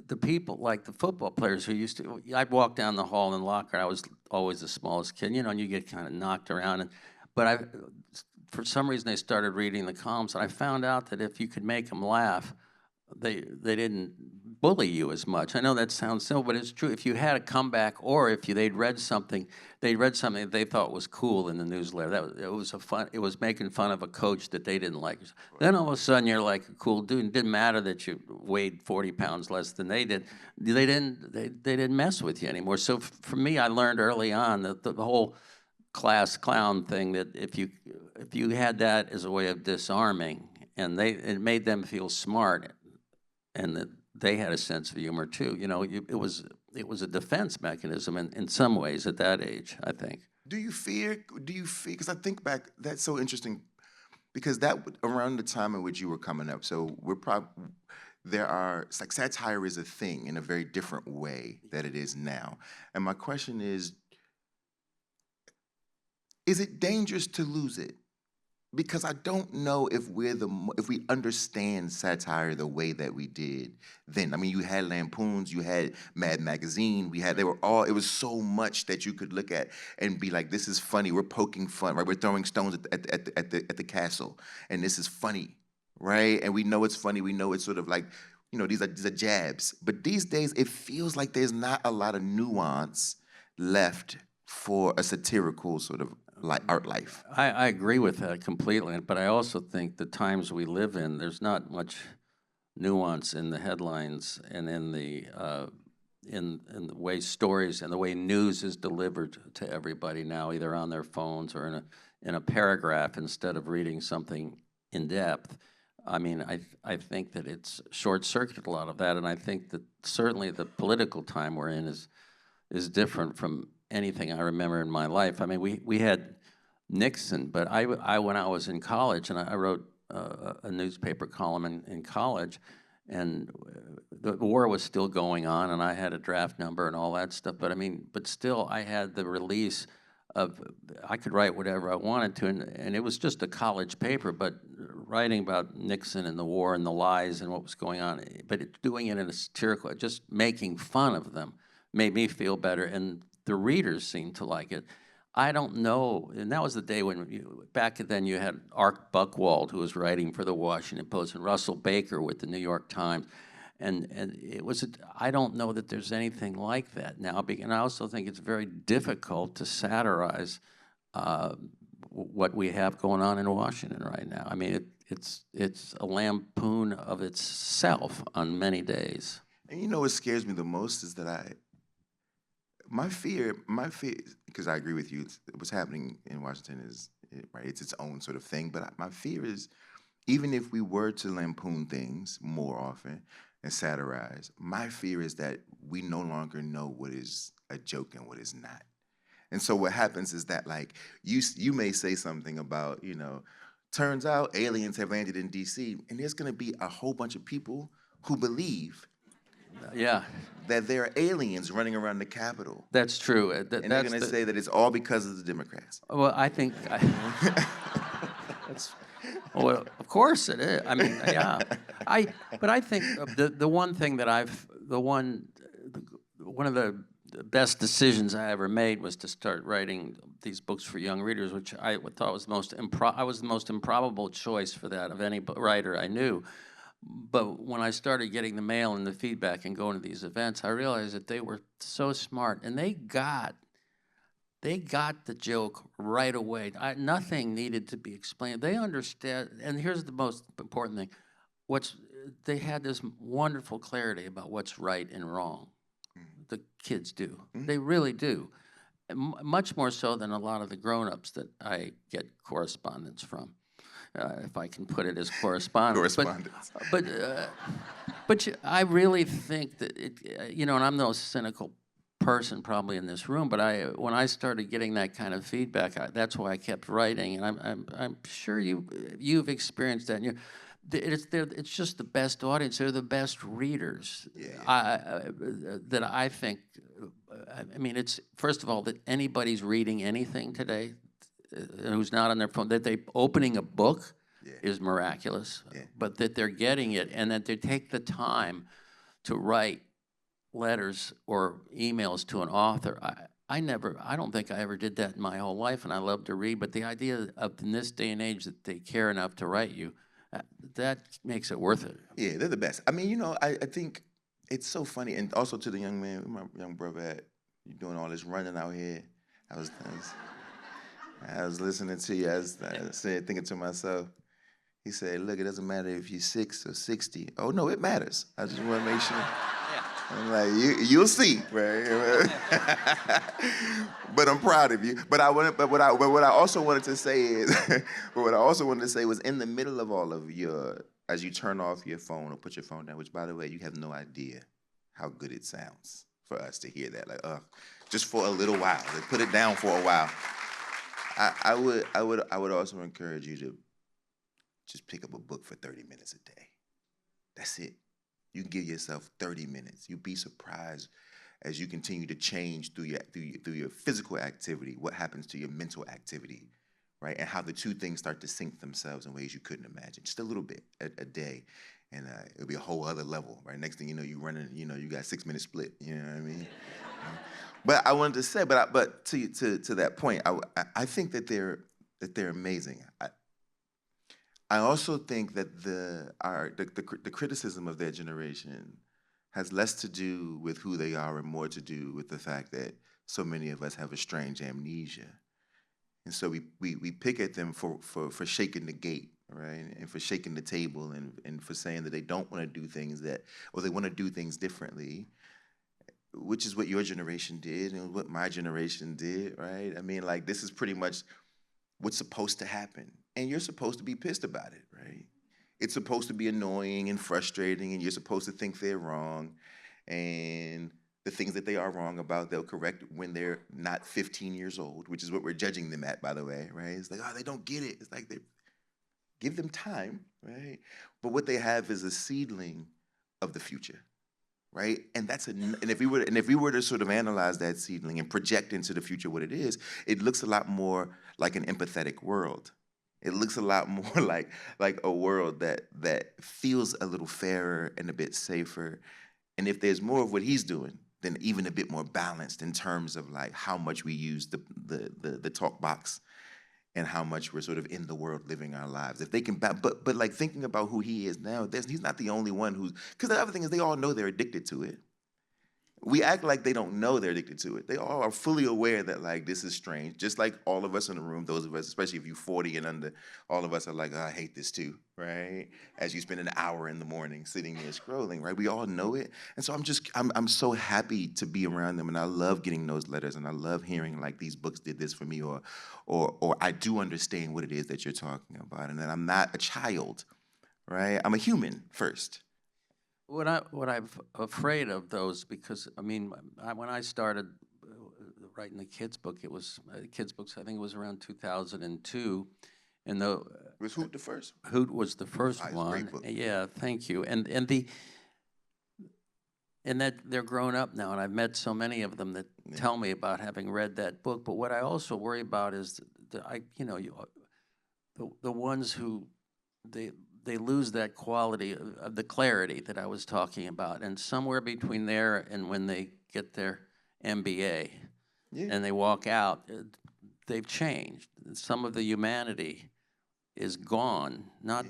the people, like the football players who I'd walk down the hall in the locker, I was always the smallest kid, and you get kind of knocked around. But for some reason, they started reading the columns, and I found out that if you could make them laugh, they didn't bully you as much. I know that sounds simple, but it's true. If you had a comeback, or if they'd read something that they thought was cool in the newsletter, it was making fun of a coach that they didn't like. Then all of a sudden you're like a cool dude. It didn't matter that you weighed 40 pounds less than they did. They didn't mess with you anymore. So for me, I learned early on that the whole class clown thing, that if you had that as a way of disarming, and it made them feel smart, and that they had a sense of humor too. It was a defense mechanism in some ways at that age, I think. Do you fear, because I think back, that's so interesting, because that around the time in which you were coming up, so it's like satire is a thing in a very different way that it is now. And my question is it dangerous to lose it? Because I don't know if we understand satire the way that we did then. I mean, you had Lampoons, you had Mad Magazine, it was so much that you could look at and be like, this is funny, we're poking fun, right? We're throwing stones at the castle, and this is funny, right? And we know it's funny, we know it's sort of like, these are jabs. But these days, it feels like there's not a lot of nuance left for a satirical sort of like art life. I agree with that completely, but I also think the times we live in, there's not much nuance in the headlines and in the way stories and the way news is delivered to everybody now, either on their phones or in a paragraph instead of reading something in depth. I mean, I think that it's short-circuited a lot of that, and I think that certainly the political time we're in is different from anything I remember in my life. I mean, we had Nixon, but when I was in college, and I wrote a newspaper column in college, and the war was still going on, and I had a draft number and all that stuff. But I mean, but still, I had the release of, I could write whatever I wanted to, and it was just a college paper, but writing about Nixon and the war and the lies and what was going on, but doing it in a satirical, just making fun of them made me feel better, and the readers seemed to like it. I don't know, and that was the day when, back then you had Art Buchwald, who was writing for the Washington Post, and Russell Baker with the New York Times, and it was, I don't know that there's anything like that now, and I also think it's very difficult to satirize what we have going on in Washington right now. I mean, it's a lampoon of itself on many days. And you know what scares me the most is that my fear, because I agree with you, what's happening in Washington is, right, it's its own sort of thing, but my fear is, even if we were to lampoon things more often and satirize, my fear is that we no longer know what is a joke and what is not. And so what happens is that, like, you may say something about, you know, turns out aliens have landed in DC, and there's gonna be a whole bunch of people who believe that there are aliens running around the Capitol. That's true. And they're going to say that it's all because of the Democrats. Well, I think, well, of course it is. I mean, yeah. But I think the one thing that one of the best decisions I ever made was to start writing these books for young readers, which I thought was I was the most improbable choice for that of any writer I knew. But when I started getting the mail and the feedback and going to these events, I realized that they were so smart, and they got the joke right away. Nothing needed to be explained. They understand, and here's the most important thing: they had this wonderful clarity about what's right and wrong. The kids do. They really do. Much more so than a lot of the grown-ups that I get correspondence from. If I can put it as correspondence. But I really think that you know, and I'm no cynical person probably in this room, but when I started getting that kind of feedback, that's why I kept writing, and I'm sure you've experienced that. And it's just the best audience. They're the best readers. That I think. I mean, it's first of all that anybody's reading anything today who's not on their phone, that they opening a book is miraculous, but that they're getting it, and that they take the time to write letters or emails to an author. I don't think I ever did that in my whole life, and I love to read, but the idea of in this day and age that they care enough to write you, that makes it worth it. Yeah, they're the best. I mean, you know, I think it's so funny, and also to the young man, my young brother, you doing all this running out here. I was listening to you. I was thinking to myself. He said, "Look, it doesn't matter if you're 6 or 60." Oh no, it matters. I just want to make sure. I'm like, you'll see, right? But I'm proud of you. But what I also wanted to say is, was in the middle of all of as you turn off your phone or put your phone down, which by the way, you have no idea how good it sounds for us to hear that. Like, just for a little while, like, put it down for a while. I would also encourage you to just pick up a book for 30 minutes a day. That's it. You can give yourself 30 minutes. You'd be surprised as you continue to change through your physical activity, what happens to your mental activity, right? And how the two things start to sync themselves in ways you couldn't imagine. Just a little bit a day, and it'll be a whole other level, right? Next thing you know, you running, you know, you got 6-minute split. You know what I mean? But I wanted to say, but to that point, I think that they're amazing. I also think that the criticism of their generation has less to do with who they are and more to do with the fact that so many of us have a strange amnesia. And so we pick at them for shaking the gate, right? And for shaking the table and for saying that they don't want to do things or they want to do things differently, which is what your generation did and what my generation did, right? I mean, like, this is pretty much what's supposed to happen. And you're supposed to be pissed about it, right? It's supposed to be annoying and frustrating, and you're supposed to think they're wrong. And the things that they are wrong about, they'll correct when they're not 15 years old, which is what we're judging them at, by the way, right? It's like, they don't get it. It's like, give them time, right? But what they have is a seedling of the future, right? And if we were to sort of analyze that seedling and project into the future what it is, it looks a lot more like an empathetic world. It looks a lot more like a world that feels a little fairer and a bit safer. And if there's more of what he's doing, then even a bit more balanced in terms of like how much we use the talk box and how much we're sort of in the world living our lives. If they can, but like thinking about who he is now, he's not the only one who's, because the other thing is they all know they're addicted to it. We act like they don't know they're addicted to it. They all are fully aware that like this is strange. Just like all of us in the room, those of us, especially if you're 40 and under, all of us are like, oh, I hate this too, right? As you spend an hour in the morning sitting there scrolling, right? We all know it. And so I'm so happy to be around them, and I love getting those letters, and I love hearing like these books did this for me, or I do understand what it is that you're talking about, and that I'm not a child, right? I'm a human first. What I'm afraid of those, because I mean, when I started writing the kids' book, it was kids' books. I think it was around 2002, and was Hoot the first? Hoot was the first one. Great book. Yeah, thank you. And that they're grown up now, and I've met so many of them that tell me about having read that book. But what I also worry about is the ones who they lose that quality of the clarity that I was talking about. And somewhere between there and when they get their MBA and they walk out, they've changed. Some of the humanity is gone. Not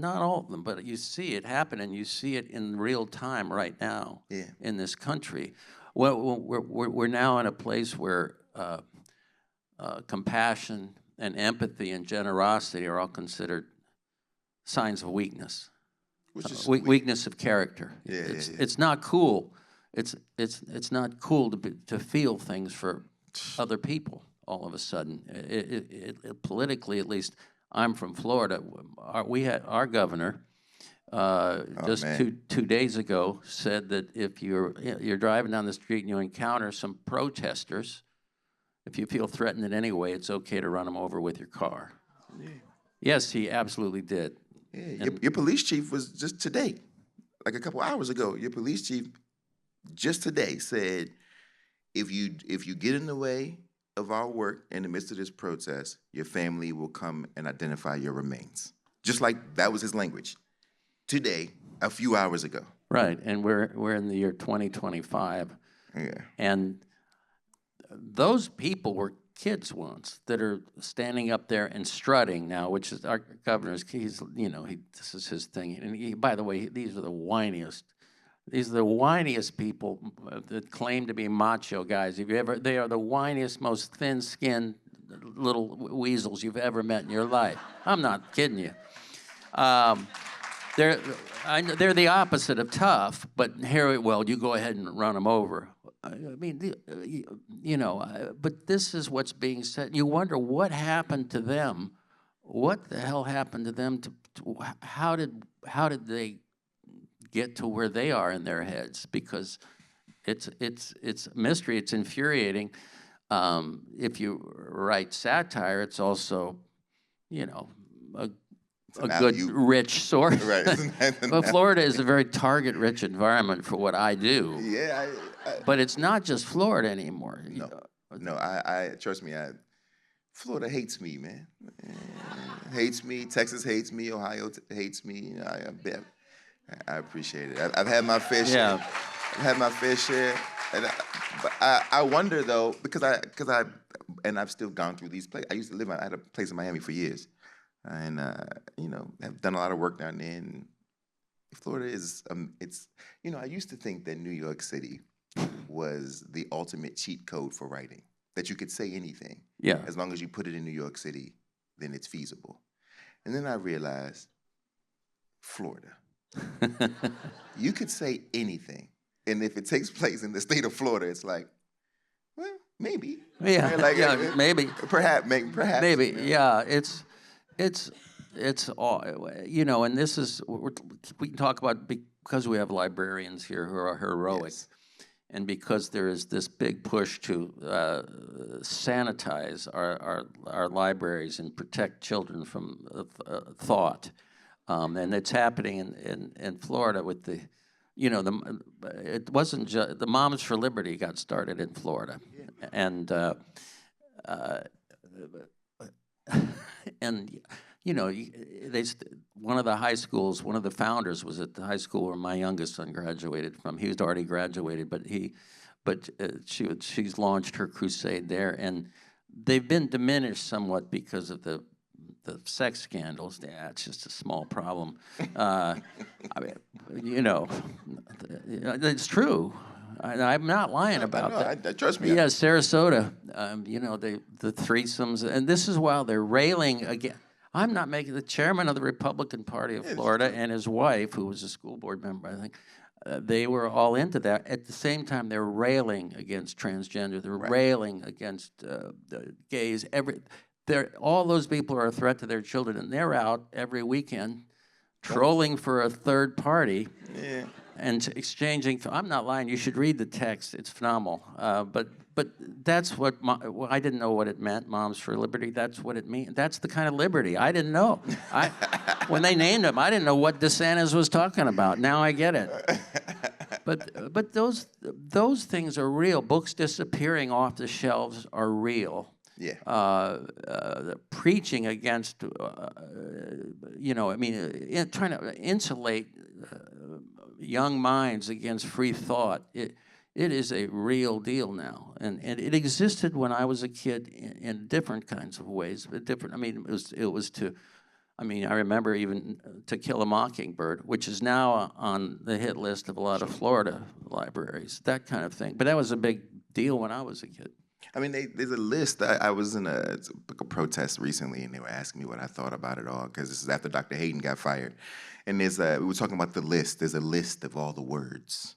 all of them, but you see it happen, and you see it in real time right now in this country. Well, we're now in a place where compassion and empathy and generosity are all considered signs of weakness, weakness of character. It's not cool. It's not cool to feel things for other people. All of a sudden, politically, at least, I'm from Florida. We had our governor just two days ago said that if you're driving down the street and you encounter some protesters, if you feel threatened in any way, it's okay to run them over with your car. Yes, he absolutely did. Yeah, your police chief was just today, like a couple hours ago, your police chief just today said, if you get in the way of our work in the midst of this protest, your family will come and identify your remains. Just like that was his language today, a few hours ago. Right, and we're in the year 2025. Yeah. And those people were kids once that are standing up there and strutting now, which is our governor's. This is his thing. And by the way, these are the whiniest people that claim to be macho guys. They are the whiniest, most thin-skinned little weasels you've ever met in your life. I'm not kidding you. They're the opposite of tough, but you go ahead and run them over. I mean, but this is what's being said. You wonder what happened to them. What the hell happened to them? How did they get to where they are in their heads? Because it's a mystery. It's infuriating. If you write satire, it's also, a good, rich source. Right. But Florida is a very target-rich environment for what I do. Yeah. But it's not just Florida anymore. No, I trust me. Florida hates me, man. Hates me. Texas hates me. Ohio hates me. I appreciate it. I've had my fair share. Yeah. I've had my fair share. But I wonder though, because I've still gone through these places. I had a place in Miami for years, and have done a lot of work down there. And Florida is I used to think that New York City was the ultimate cheat code for writing, that you could say anything. Yeah. As long as you put it in New York City, then it's feasible. And then I realized, Florida. You could say anything. And if it takes place in the state of Florida, it's like, well, maybe. Yeah, right? Maybe. Perhaps. Maybe, yeah. It's all, and this is, we can talk about, because we have librarians here who are heroic. Yes. And because there is this big push to sanitize our libraries and protect children from thought, and it's happening in Florida with the you know, it wasn't just, the Moms for Liberty got started in Florida. And, and you know, one of the high schools, one of the founders was at the high school where my youngest son graduated from. He was already graduated, but she's launched her crusade there, and they've been diminished somewhat because of the sex scandals. Yeah, it's just a small problem. I mean, you know, it's true. I'm not lying about that. Trust me. Yeah, Sarasota, you know, the threesomes, and this is while they're railing again. I'm not making the chairman of the Republican Party of Florida and his wife, who was a school board member, I think, they were all into that. At the same time, they're railing against transgender. They're railing against the gays. All those people are a threat to their children, and they're out every weekend trolling for a third party. Yeah. And exchanging. I'm not lying. You should read the text. It's phenomenal. But that's what well, I didn't know what it meant. Moms for Liberty. That's what it means. That's the kind of liberty I didn't know. When they named him, I didn't know what DeSantis was talking about. Now I get it. But those things are real. Books disappearing off the shelves are real. Yeah. Preaching against, you know, I mean, trying to insulate young minds against free thought. It is a real deal now, and it existed when I was a kid in different kinds of ways. But different. I mean, it was to. I mean, I remember even To Kill a Mockingbird, which is now on the hit list of a lot of Florida libraries. That kind of thing. But that was a big deal when I was a kid. I mean, there's a list. I was in a protest recently, and they were asking me what I thought about it all, because this is after Dr. Hayden got fired. And we were talking about the list. There's a list of all the words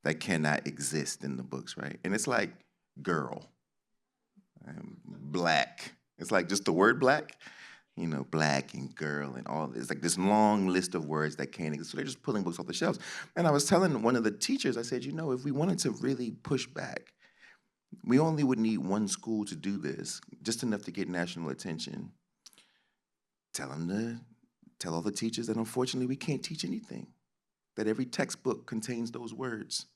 that cannot exist in the books, right? And it's like girl, black. It's like just the word black, you know, black and girl and all this. It's like this long list of words that can't exist. So they're just pulling books off the shelves. And I was telling one of the teachers, I said, you know, if we wanted to really push back, we only would need one school to do this, just enough to get national attention. Tell all the teachers that unfortunately we can't teach anything, that every textbook contains those words,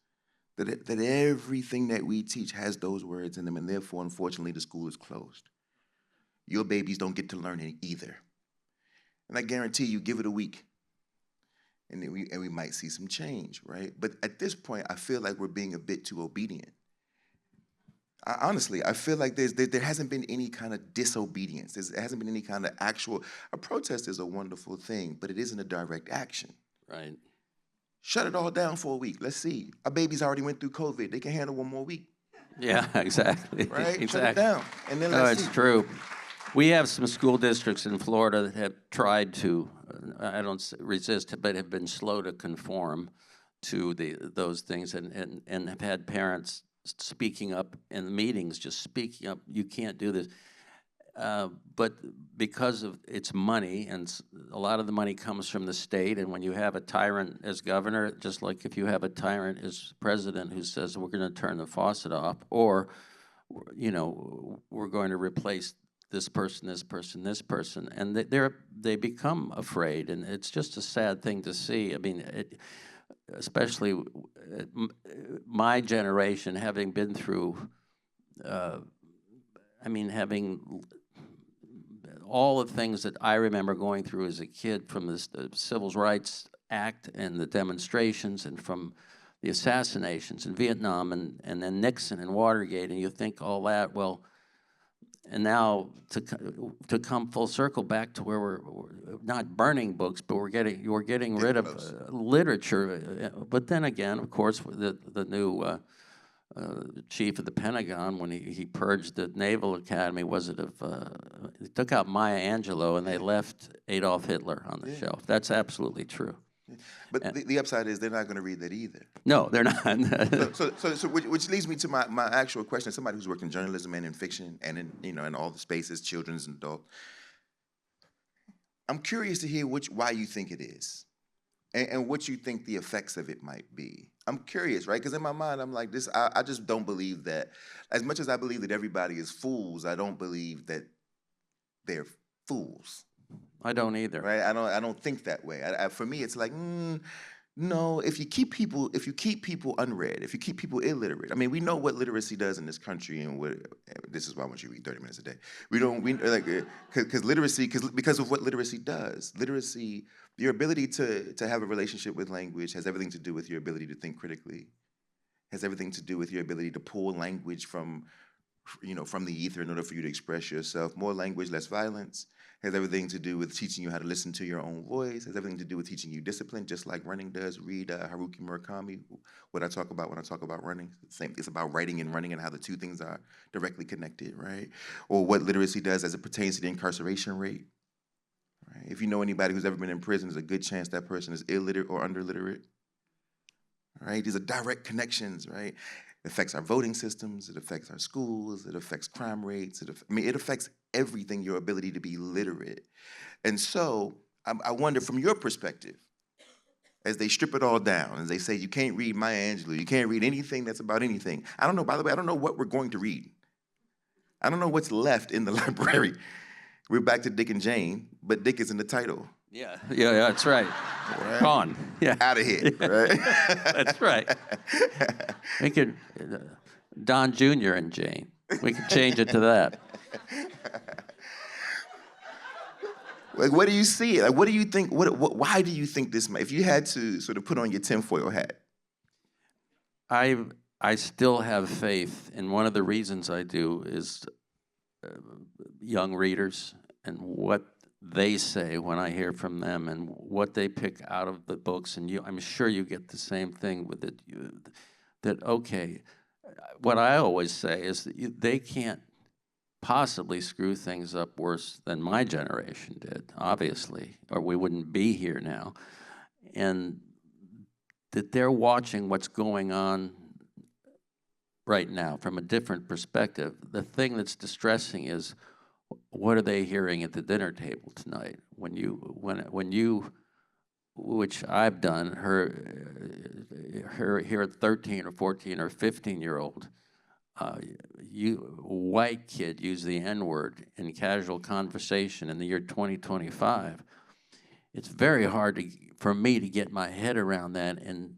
that everything that we teach has those words in them, and therefore, unfortunately, the school is closed. Your babies don't get to learn it either. And I guarantee you, give it a week, and we might see some change, right? But at this point, I feel like we're being a bit too obedient. Honestly, I feel like there hasn't been any kind of disobedience. There hasn't been any kind of actual. A protest is a wonderful thing, but it isn't a direct action. Right. Shut it all down for a week. Let's see. Our babies already went through COVID. They can handle one more week. Yeah, exactly. Right? Exactly. Shut it down. And then No, let's see. it's true. We have some school districts in Florida that have tried to, I don't resist, but have been slow to conform to those things, and have had parents speaking up in meetings, just speaking up, you can't do this. But because of its money, and a lot of the money comes from the state, and when you have a tyrant as governor, just like if you have a tyrant as president who says, we're going to turn the faucet off, or, you know, we're going to replace this person, this person, this person, and they become afraid, and it's just a sad thing to see. I mean, especially my generation, having been through, I mean, having all the things that I remember going through as a kid, from the Civil Rights Act and the demonstrations, and from the assassinations in Vietnam, and then Nixon and Watergate, and you think all that, well, and now to come full circle back to where we're not burning books, but we're getting rid of literature. But then again, of course, the new chief of the Pentagon, when he purged the Naval Academy, they took out Maya Angelou and they left Adolf Hitler on the shelf. That's absolutely true. But the upside is they're not going to read that either. No, they're not. so which leads me to my actual question. As somebody who's worked in journalism and in fiction and in all the spaces, children's and adult, I'm curious to hear why you think it is, and what you think the effects of it might be. I'm curious, right? Because in my mind, I'm like this. I just don't believe that. As much as I believe that everybody is fools, I don't believe that they're fools. I don't either. Right? I don't think that way. For me, it's like, No, if you keep people unread, if you keep people illiterate. I mean, we know what literacy does in this country, and what this is why I want you to read 30 minutes a day. We like because literacy because of what literacy does. Literacy, your ability to have a relationship with language has everything to do with your ability to think critically. Has everything to do with your ability to pull language from the ether in order for you to express yourself. More language, less violence. Has everything to do with teaching you how to listen to your own voice. Has everything to do with teaching you discipline, just like running does. Read Haruki Murakami, what I talk about when I talk about running. Same, it's about writing and running and how the two things are directly connected, right? Or what literacy does as it pertains to the incarceration rate. Right? If you know anybody who's ever been in prison, there's a good chance that person is illiterate or underliterate. Right? These are direct connections, right? It affects our voting systems, it affects our schools, it affects crime rates, it affects everything, your ability to be literate. And so I wonder from your perspective, as they strip it all down, as they say, you can't read Maya Angelou, you can't read anything that's about anything. I don't know, by the way, I don't know what we're going to read. I don't know what's left in the library. We're back to Dick and Jane, but Dick is in the title. Yeah, that's right. Gone. Yeah. Out of here, right? That's right. We could, Don Jr. and Jane. We could change it to that. Like, what do you see? Like, what do you think? Why do you think this? If you had to sort of put on your tinfoil hat, I still have faith, and one of the reasons I do is young readers and what they say when I hear from them and what they pick out of the books. And I'm sure you get the same thing with it. Okay, what I always say is that they can't possibly screw things up worse than my generation did, obviously, or we wouldn't be here now. And that they're watching what's going on right now from a different perspective. The thing that's distressing is, what are they hearing at the dinner table tonight? When you, which I've done, hear a 13 or 14 or 15-year-old white kid use the N-word in casual conversation in the year 2025. It's very hard for me to get my head around that and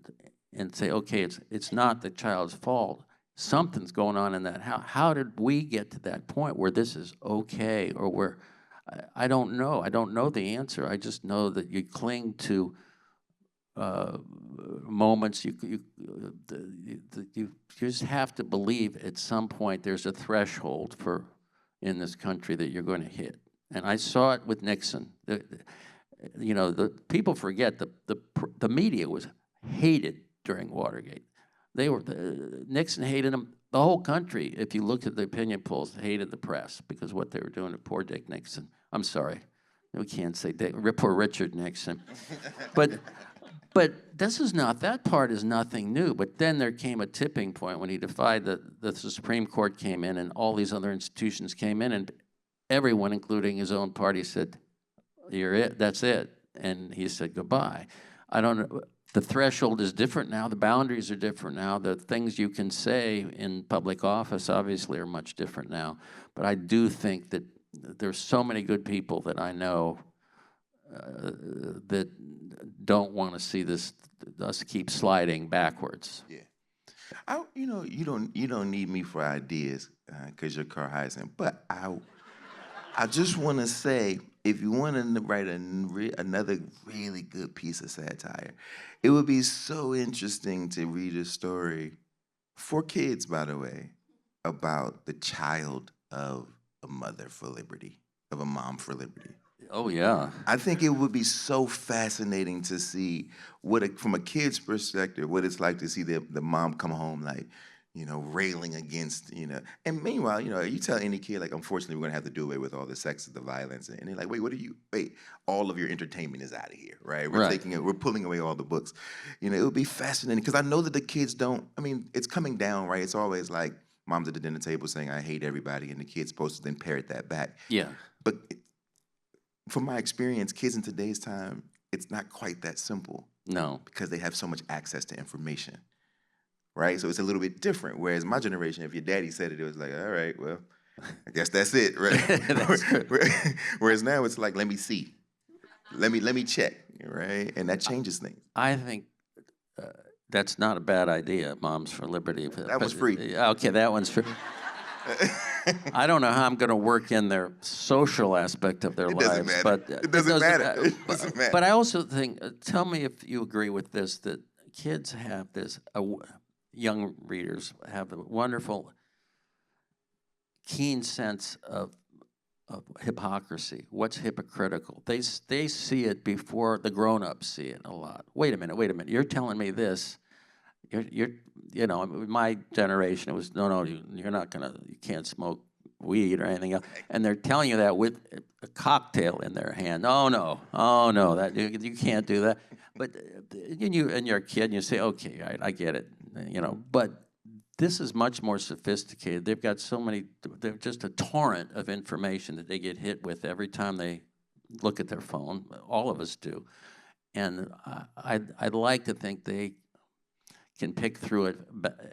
say, okay, it's not the child's fault. Something's going on in that house. How did we get to that point where this is okay, or where I don't know. I don't know the answer. I just know that you cling to moments. You just have to believe at some point there's a threshold in this country that you're going to hit. And I saw it with Nixon. The people forget the media was hated during Watergate. Nixon hated him. The whole country, if you looked at the opinion polls, hated the press because what they were doing to poor Dick Nixon. I'm sorry, we can't say poor Richard Nixon. But that part is nothing new. But then there came a tipping point when he defied the Supreme Court came in and all these other institutions came in, and everyone, including his own party, said, "You're it. That's it." And he said goodbye. I don't know. The threshold is different now. The boundaries are different now. The things you can say in public office obviously are much different now. But I do think that there's so many good people that I know that don't want to see us keep sliding backwards. Yeah, you don't need me for ideas because you're Carl Heisen. But I just want to say, if you want to write another really good piece of satire, it would be so interesting to read a story for kids, by the way, about the child of a mother for liberty, of a mom for liberty. Oh, yeah. I think it would be so fascinating to see from a kid's perspective, what it's like to see the mom come home like, railing against, And meanwhile, you tell any kid, like, unfortunately, we're going to have to do away with all the sex and the violence. And they're like, wait, all of your entertainment is out of here, right? We're pulling away all the books. It would be fascinating because I know that the kids it's coming down, right? It's always like mom's at the dinner table saying, I hate everybody. And the kid's supposed to then parrot that back. Yeah. But from my experience, kids in today's time, it's not quite that simple. No. Because they have so much access to information. Right? So it's a little bit different. Whereas my generation, if your daddy said it, it was like, all right, well, I guess that's it, right? Whereas now it's like, let me see. Let me check, right? And that changes things. I think that's not a bad idea, Moms for Liberty. That was free. Okay, that one's free. I don't know how I'm going to work in their social aspect of their It lives, doesn't matter. but It doesn't matter. It doesn't matter. But I also think, tell me if you agree with this, that kids have this, young readers have a wonderful, keen sense of hypocrisy. What's hypocritical? They see it before the grown-ups see it a lot. Wait a minute. You're telling me this. You know, my generation, it was, no, you're not gonna, you can't smoke weed or anything else. And they're telling you that with a cocktail in their hand. Oh no, that you can't do that. But you're a kid and you say, okay, I get it, you know. But this is much more sophisticated. They've got so many, they're just a torrent of information that they get hit with every time they look at their phone. All of us do. And I'd like to think they can pick through it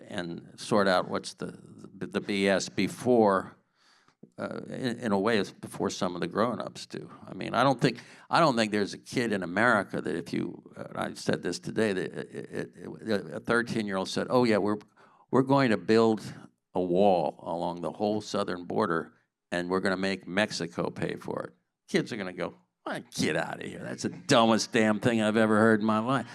and sort out what's the BS before, in a way, it's before some of the grown-ups do. I mean, I don't think there's a kid in America that if you, I said this today, that a 13-year-old said, oh yeah, we're going to build a wall along the whole southern border, and we're going to make Mexico pay for it. Kids are going to go, get out of here. That's the dumbest damn thing I've ever heard in my life.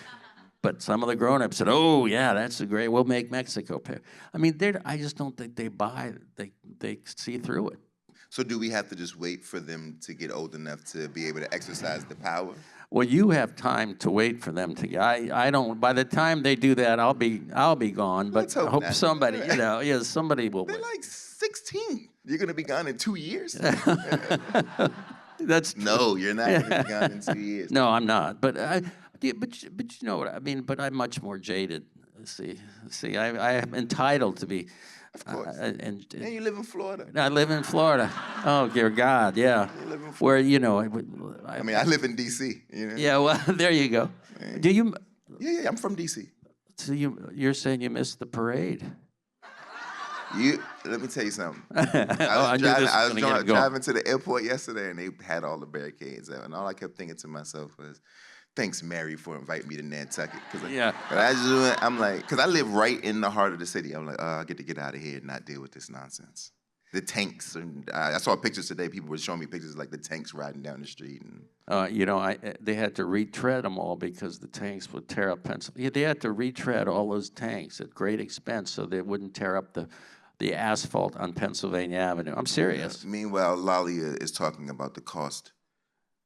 But some of the grown-ups said, oh, yeah, that's great. We'll make Mexico pay. I mean, I just don't think they buy it. They see through it. So do we have to just wait for them to get old enough to be able to exercise the power? Well, you have time to wait for them to. I don't. By the time they do that, I'll be gone. But I hope somebody, somebody will. They're like 16. You're gonna be gone in 2 years. That's no, you're not gonna be gone in 2 years. No, I'm not. But you know what I mean. But I'm much more jaded. See, I am entitled to be. Of course. And you live in Florida. I live in Florida. Oh, dear God, yeah. You live in Florida. Where, you know. I mean, I live in D.C. You know? Yeah, well, there you go. Do you? Yeah, I'm from D.C. So you're saying you missed the parade? Let me tell you something. I was driving to the airport yesterday, and they had all the barricades out, and all I kept thinking to myself was, thanks, Mary, for inviting me to Nantucket. I'm like, because I live right in the heart of the city. I'm like, I get to get out of here and not deal with this nonsense. The tanks, and I saw pictures today. People were showing me pictures like the tanks riding down the street. And they had to retread them all because the tanks would tear up Pennsylvania. They had to retread all those tanks at great expense so they wouldn't tear up the asphalt on Pennsylvania Avenue. I'm serious. Meanwhile, Lalia is talking about the cost,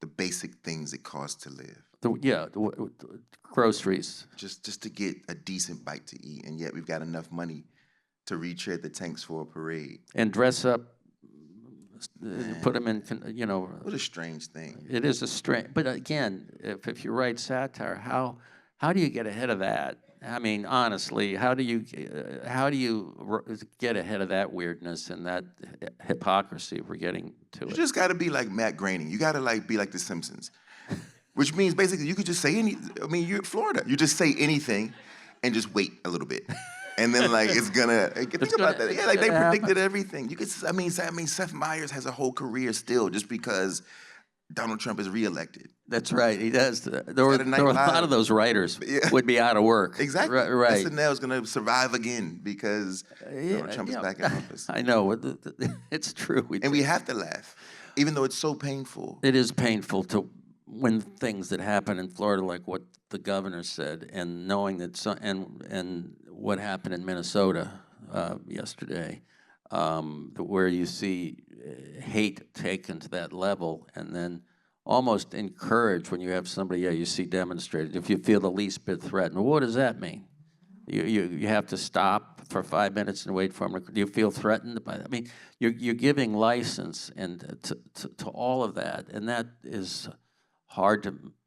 the basic things it costs to live. The groceries. Just to get a decent bite to eat, and yet we've got enough money to retread the tanks for a parade. And dress up, put them in, What a strange thing. It is a strange, but again, if you write satire, how do you get ahead of that? I mean, honestly, how do you get ahead of that weirdness and that hypocrisy we're getting to? You just got to be like Matt Groening. You got to be like The Simpsons. Which means basically you could just say you're in Florida. You just say anything and just wait a little bit. And then it's gonna, think about that. Yeah, they predicted everything. You could, I mean, Seth Meyers has a whole career still just because Donald Trump is reelected. That's right, he does. There were a lot of those writers would be out of work. Exactly. Right. SNL is gonna survive again because Donald Trump is back in office. I know, it's true. We have to laugh, even though it's so painful. It is painful when things that happen in Florida, like what the governor said, and knowing that, and what happened in Minnesota yesterday, where you see hate taken to that level, and then almost encouraged when you have somebody, you see demonstrated, if you feel the least bit threatened. Well, what does that mean? You have to stop for 5 minutes and wait for them. Do you feel threatened by that? I mean, you're giving license to all of that, and that is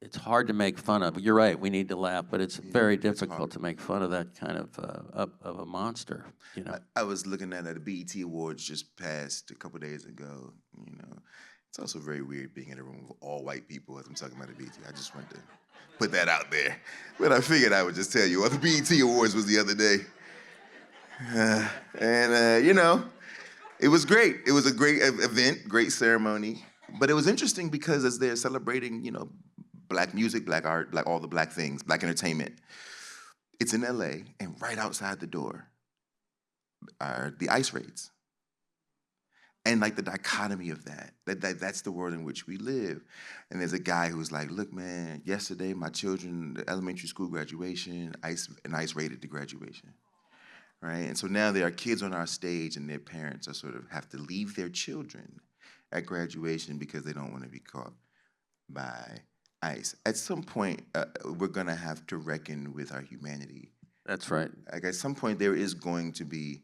it's hard to make fun of. You're right, we need to laugh, but it's very difficult to make fun of that kind of a monster. I was looking at the BET Awards just passed a couple days ago. It's also very weird being in a room with all white people as I'm talking about the BET. I just wanted to put that out there. But I figured I would just tell you, the BET Awards was the other day. It was great. It was a great event, great ceremony. But it was interesting because as they're celebrating, black music, black art, all the black things, black entertainment, It's in LA, and right outside the door are the ICE raids. And like the dichotomy of that's the world in which we live. And there's a guy who's like, look, man, yesterday my children, the elementary school graduation, ICE raided the graduation, right? And so now there are kids on our stage and their parents are sort of have to leave their children at graduation because they don't want to be caught by ICE. At some point, we're gonna have to reckon with our humanity. That's right. Like at some point there is going to be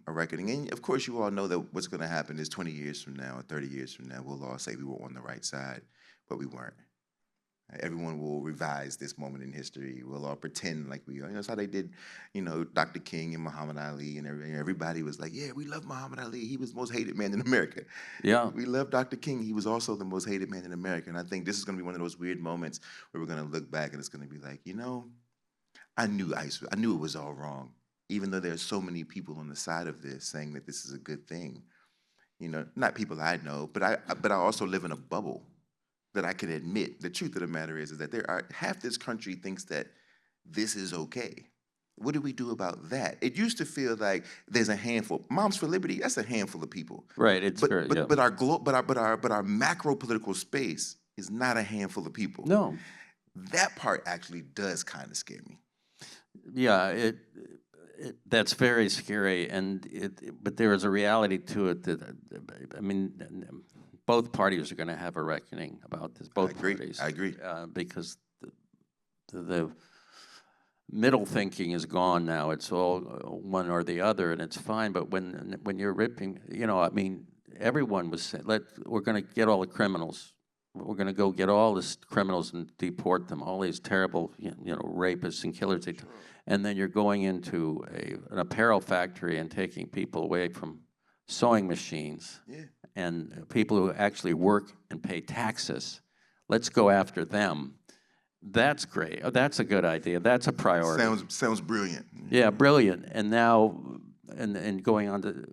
a reckoning. And of course, you all know that what's going to happen is 20 years from now or 30 years from now, we'll all say we were on the right side, but we weren't. Everyone will revise this moment in history. We'll all pretend like we are. That's how they did, Dr. King and Muhammad Ali and everything. Everybody was like, yeah, we love Muhammad Ali. He was the most hated man in America. Yeah. We love Dr. King. He was also the most hated man in America. And I think this is going to be one of those weird moments where we're going to look back and it's going to be like, I knew it was all wrong. Even though there's so many people on the side of this saying that this is a good thing, not people I know, but I also live in a bubble that I can admit. The truth of the matter is that half this country thinks that this is okay. What do we do about that? It used to feel like there's a handful. Moms for Liberty, that's a handful of people. Right. But our macro political space is not a handful of people. No. That part actually does kind of scare me. Yeah, that's very scary, but there is a reality to it that, both parties are going to have a reckoning about this. Both parties. I agree. Because the middle thinking is gone now. It's all one or the other, and it's fine. But when you're ripping, everyone was saying, we're going to get all the criminals. We're going to go get all these criminals and deport them, all these terrible, rapists and killers. And then you're going into an apparel factory and taking people away from sewing machines and people who actually work and pay taxes. Let's go after them. That's great. That's a good idea. That's a priority. Sounds brilliant. Yeah, brilliant. And now, and going on to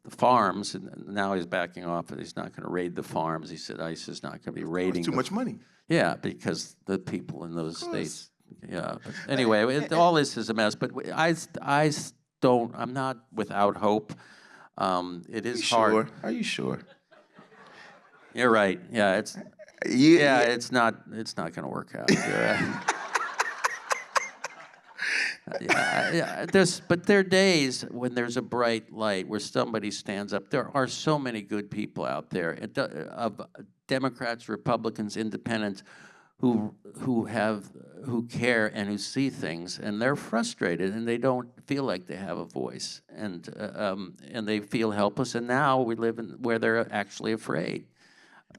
the farms, and now he's backing off, and he's not going to raid the farms. He said ICE is not going to be raiding. Too much money. Yeah, because the people in those states. Yeah. But anyway, all this is a mess. But I'm not without hope. It is hard. Sure? Are you sure? You're right. Yeah, it's not going to work out. But there are days when there's a bright light where somebody stands up. There are so many good people out there, of Democrats, Republicans, Independents, who care and who see things, and they're frustrated and they don't feel like they have a voice, and they feel helpless. And now we live where they're actually afraid.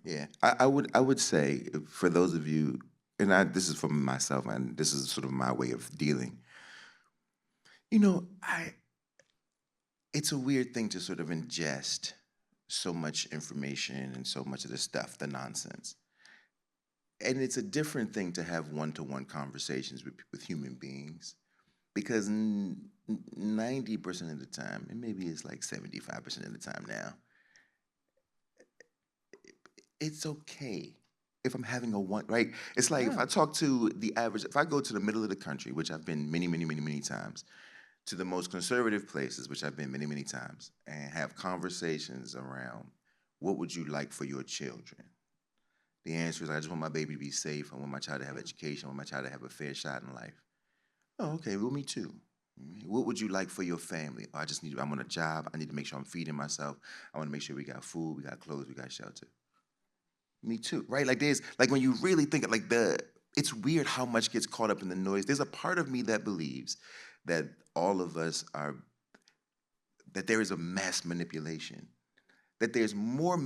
Yeah, I would say, for those of you, and this is for myself, and this is sort of my way of dealing. It's a weird thing to sort of ingest so much information and so much of the stuff, the nonsense. And it's a different thing to have one-to-one conversations with human beings, because 90% of the time, and maybe it's like 75% of the time now, it's okay if I'm having right? It's like if I talk to the average, if I go to the middle of the country, which I've been many, many, many, many times, to the most conservative places, which I've been many, many times, and have conversations around what would you like for your children? The answer is, I just want my baby to be safe. I want my child to have education. I want my child to have a fair shot in life. Oh, okay, well, me too. What would you like for your family? Oh, I want a job. I need to make sure I'm feeding myself. I want to make sure we got food, we got clothes, we got shelter. Me too, right? Like when you really think, it's weird how much gets caught up in the noise. There's a part of me that believes that all of us that there is a mass manipulation. That there's more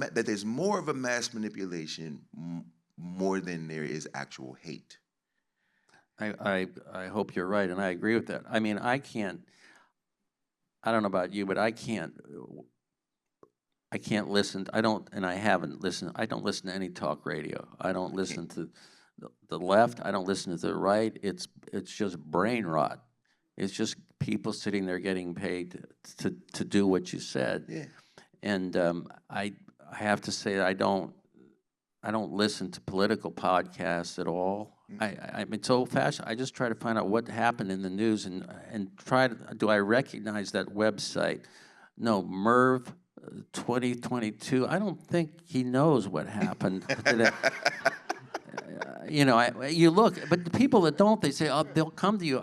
of a mass manipulation more than there is actual hate. I hope you're right, and I agree with that. I mean, I don't know about you, but I can't listen. I don't listen to any talk radio. I don't listen to the left. I don't listen to the right. It's just brain rot. It's just people sitting there getting paid to do what you said. Yeah. And I have to say I don't listen to political podcasts at all. It's old-fashioned. I just try to find out what happened in the news and try to, do I recognize that website? No, Merv 2022. I don't think he knows what happened. You know, you look, but the people that don't, they say, oh, they'll come to you.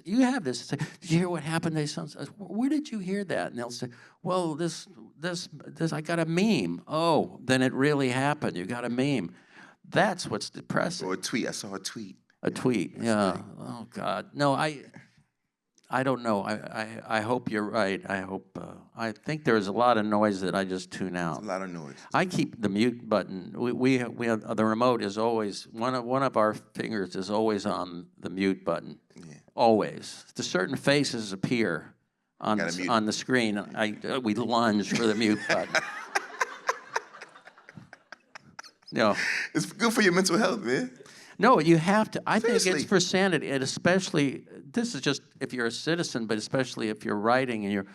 You have this. Say, did you hear what happened? They say, where did you hear that? And they'll say, well, this, I got a meme. Oh, then it really happened. You got a meme. That's what's depressing. Or a tweet. I saw a tweet. A tweet, yeah. Oh God, no, I don't know. I hope you're right. I think there's a lot of noise that I just tune out. It's a lot of noise. I keep the mute button. We have the remote is always one of our fingers is always on the mute button. Yeah. Always. The certain faces appear on the screen. We lunge for the mute button. No. It's good for your mental health, man. No, you have to. I Seriously. think it's for sanity, and especially, this is just if you're a citizen, but especially if you're writing and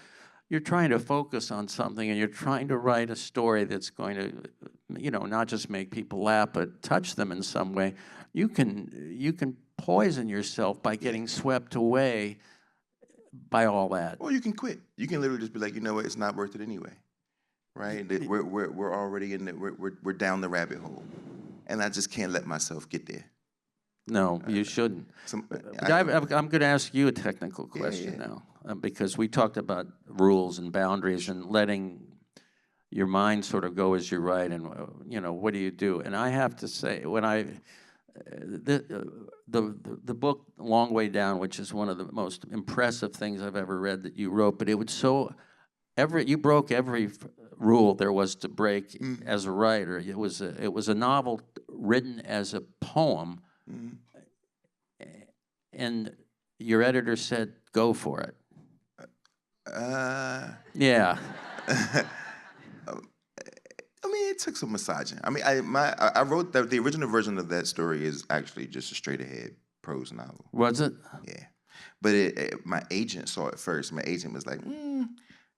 you're trying to focus on something and you're trying to write a story that's going to, you know, not just make people laugh, but touch them in some way. You can poison yourself by getting swept away by all that. Or you can quit. You can literally just be like, you know what, it's not worth it anyway, right? We're already in we're down the rabbit hole, and I just can't let myself get there. No, you shouldn't. I'm going to ask you a technical question now, because we talked about rules and boundaries and letting your mind sort of go as you write, and you know, what do you do? And I have to say, when the book Long Way Down, which is one of the most impressive things I've ever read that you wrote, but it was so you broke every rule there was to break as a writer. It was a novel written as a poem. And your editor said, "Go for it." Yeah. I mean, it took some massaging. I mean, I wrote the original version of that story is actually just a straight ahead prose novel. Was it? Yeah, but my agent saw it first. My agent was like,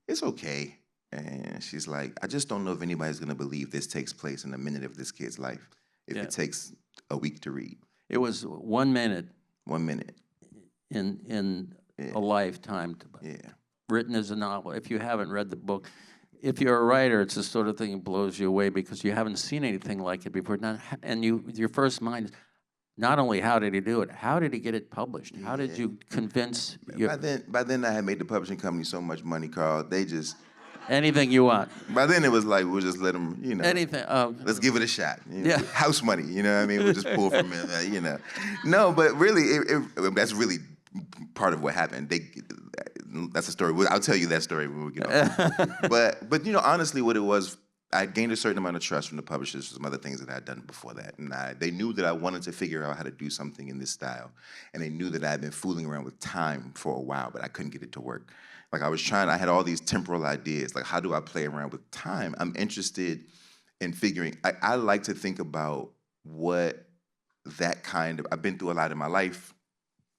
"It's okay," and she's like, "I just don't know if anybody's gonna believe this takes place in a minute of this kid's life. If it takes a week to read." It was 1 minute. 1 minute. In a lifetime. Written as a novel. If you haven't read the book, if you're a writer, it's the sort of thing that blows you away because you haven't seen anything like it before. And your first mind is not only how did he do it, how did he get it published? How did you convince your... By then I had made the publishing company so much money, Carl, they just... Anything you want. By then it was like, we'll just let them, you know. Anything. Let's give it a shot. You know? House money, you know what I mean? We'll just pull from it, you know. No, but really, that's really part of what happened. That's a story. I'll tell you that story when we get off. But you know, honestly, what it was, I gained a certain amount of trust from the publishers for some other things that I had done before that. And they knew that I wanted to figure out how to do something in this style. And they knew that I had been fooling around with time for a while, but I couldn't get it to work. Like I had all these temporal ideas. Like, how do I play around with time? I'm interested in figuring, I like to think about what that kind of, I've been through a lot in my life.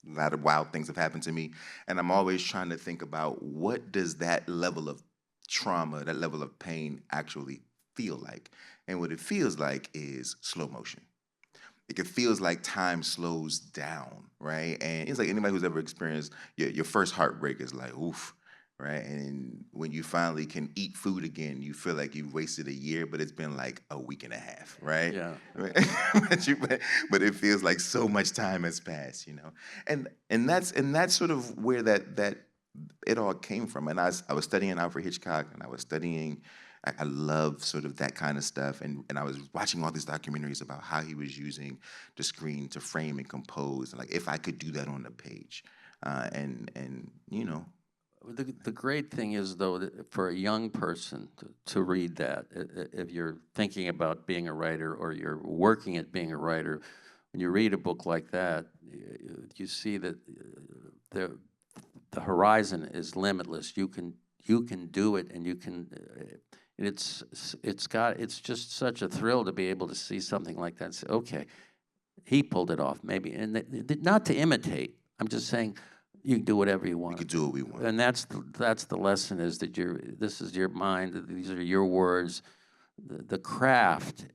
A lot of wild things have happened to me. And I'm always trying to think about what does that level of trauma, that level of pain actually feel like? And what it feels like is slow motion. Like it feels like time slows down, right? And it's like anybody who's ever experienced your first heartbreak is like, oof, right? And when you finally can eat food again, you feel like you've wasted a year, but it's been like a week and a half, right? Yeah. but it feels like so much time has passed, you know? And that's sort of where that it all came from. And I was studying Alfred Hitchcock, and I was studying, I love sort of that kind of stuff. And I was watching all these documentaries about how he was using the screen to frame and compose. And like, if I could do that on the page. And you know. The great thing is, though, that for a young person to read that, if you're thinking about being a writer or you're working at being a writer, when you read a book like that, you see that the horizon is limitless. You can do it, and you can. It's just such a thrill to be able to see something like that and say, okay, he pulled it off, maybe, and not to imitate. I'm just saying. You can do whatever you want. You can do what we want. And that's the lesson, is that this is your mind, these are your words. The craft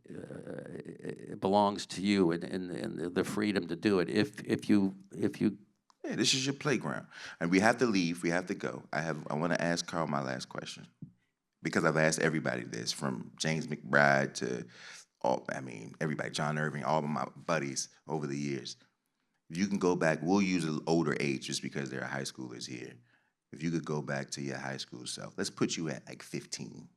it belongs to you and the freedom to do it. If you Yeah, this is your playground. And we have to leave, we have to go. I want to ask Carl my last question. Because I've asked everybody this, from James McBride to everybody, John Irving, all of my buddies over the years. If you can go back, we'll use an older age just because there are high schoolers here. If you could go back to your high school self, let's put you at like 15.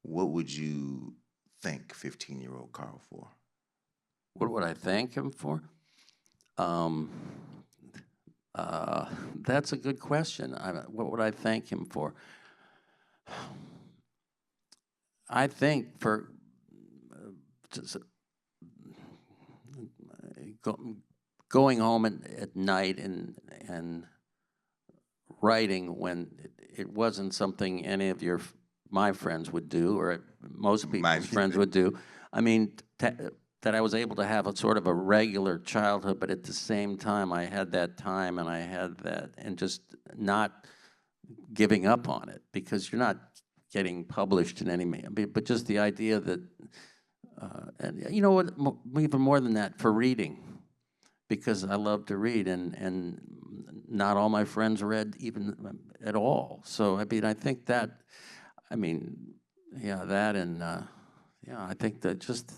What would you thank 15-year-old Carl for? What would I thank him for? That's a good question. What would I thank him for? I think for just going home at night and writing when it wasn't something any of my friends would do, or most people's friends would do. I mean, that I was able to have a sort of a regular childhood, but at the same time I had that time and I had that, and just not giving up on it, because you're not getting published in any, but just the idea that, and you know what, even more than that, for reading, because I love to read, and not all my friends read even at all. So I mean, I think that, that, and I think that just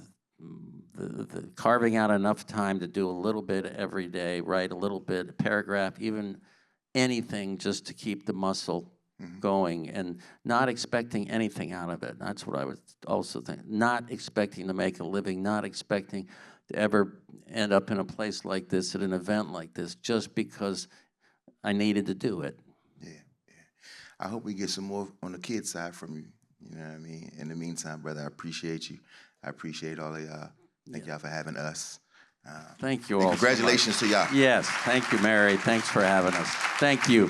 the carving out enough time to do a little bit every day, write a little bit, a paragraph, even anything, just to keep the muscle going, and not expecting anything out of it. That's what I would also think. Not expecting to make a living, not expecting to ever end up in a place like this, at an event like this, just because I needed to do it. Yeah. I hope we get some more on the kid side from you. You know what I mean? In the meantime, brother, I appreciate you. I appreciate all of y'all. Thank y'all for having us. Thank you all. Congratulations to y'all. Yes, thank you, Mary. Thanks for having us. Thank you.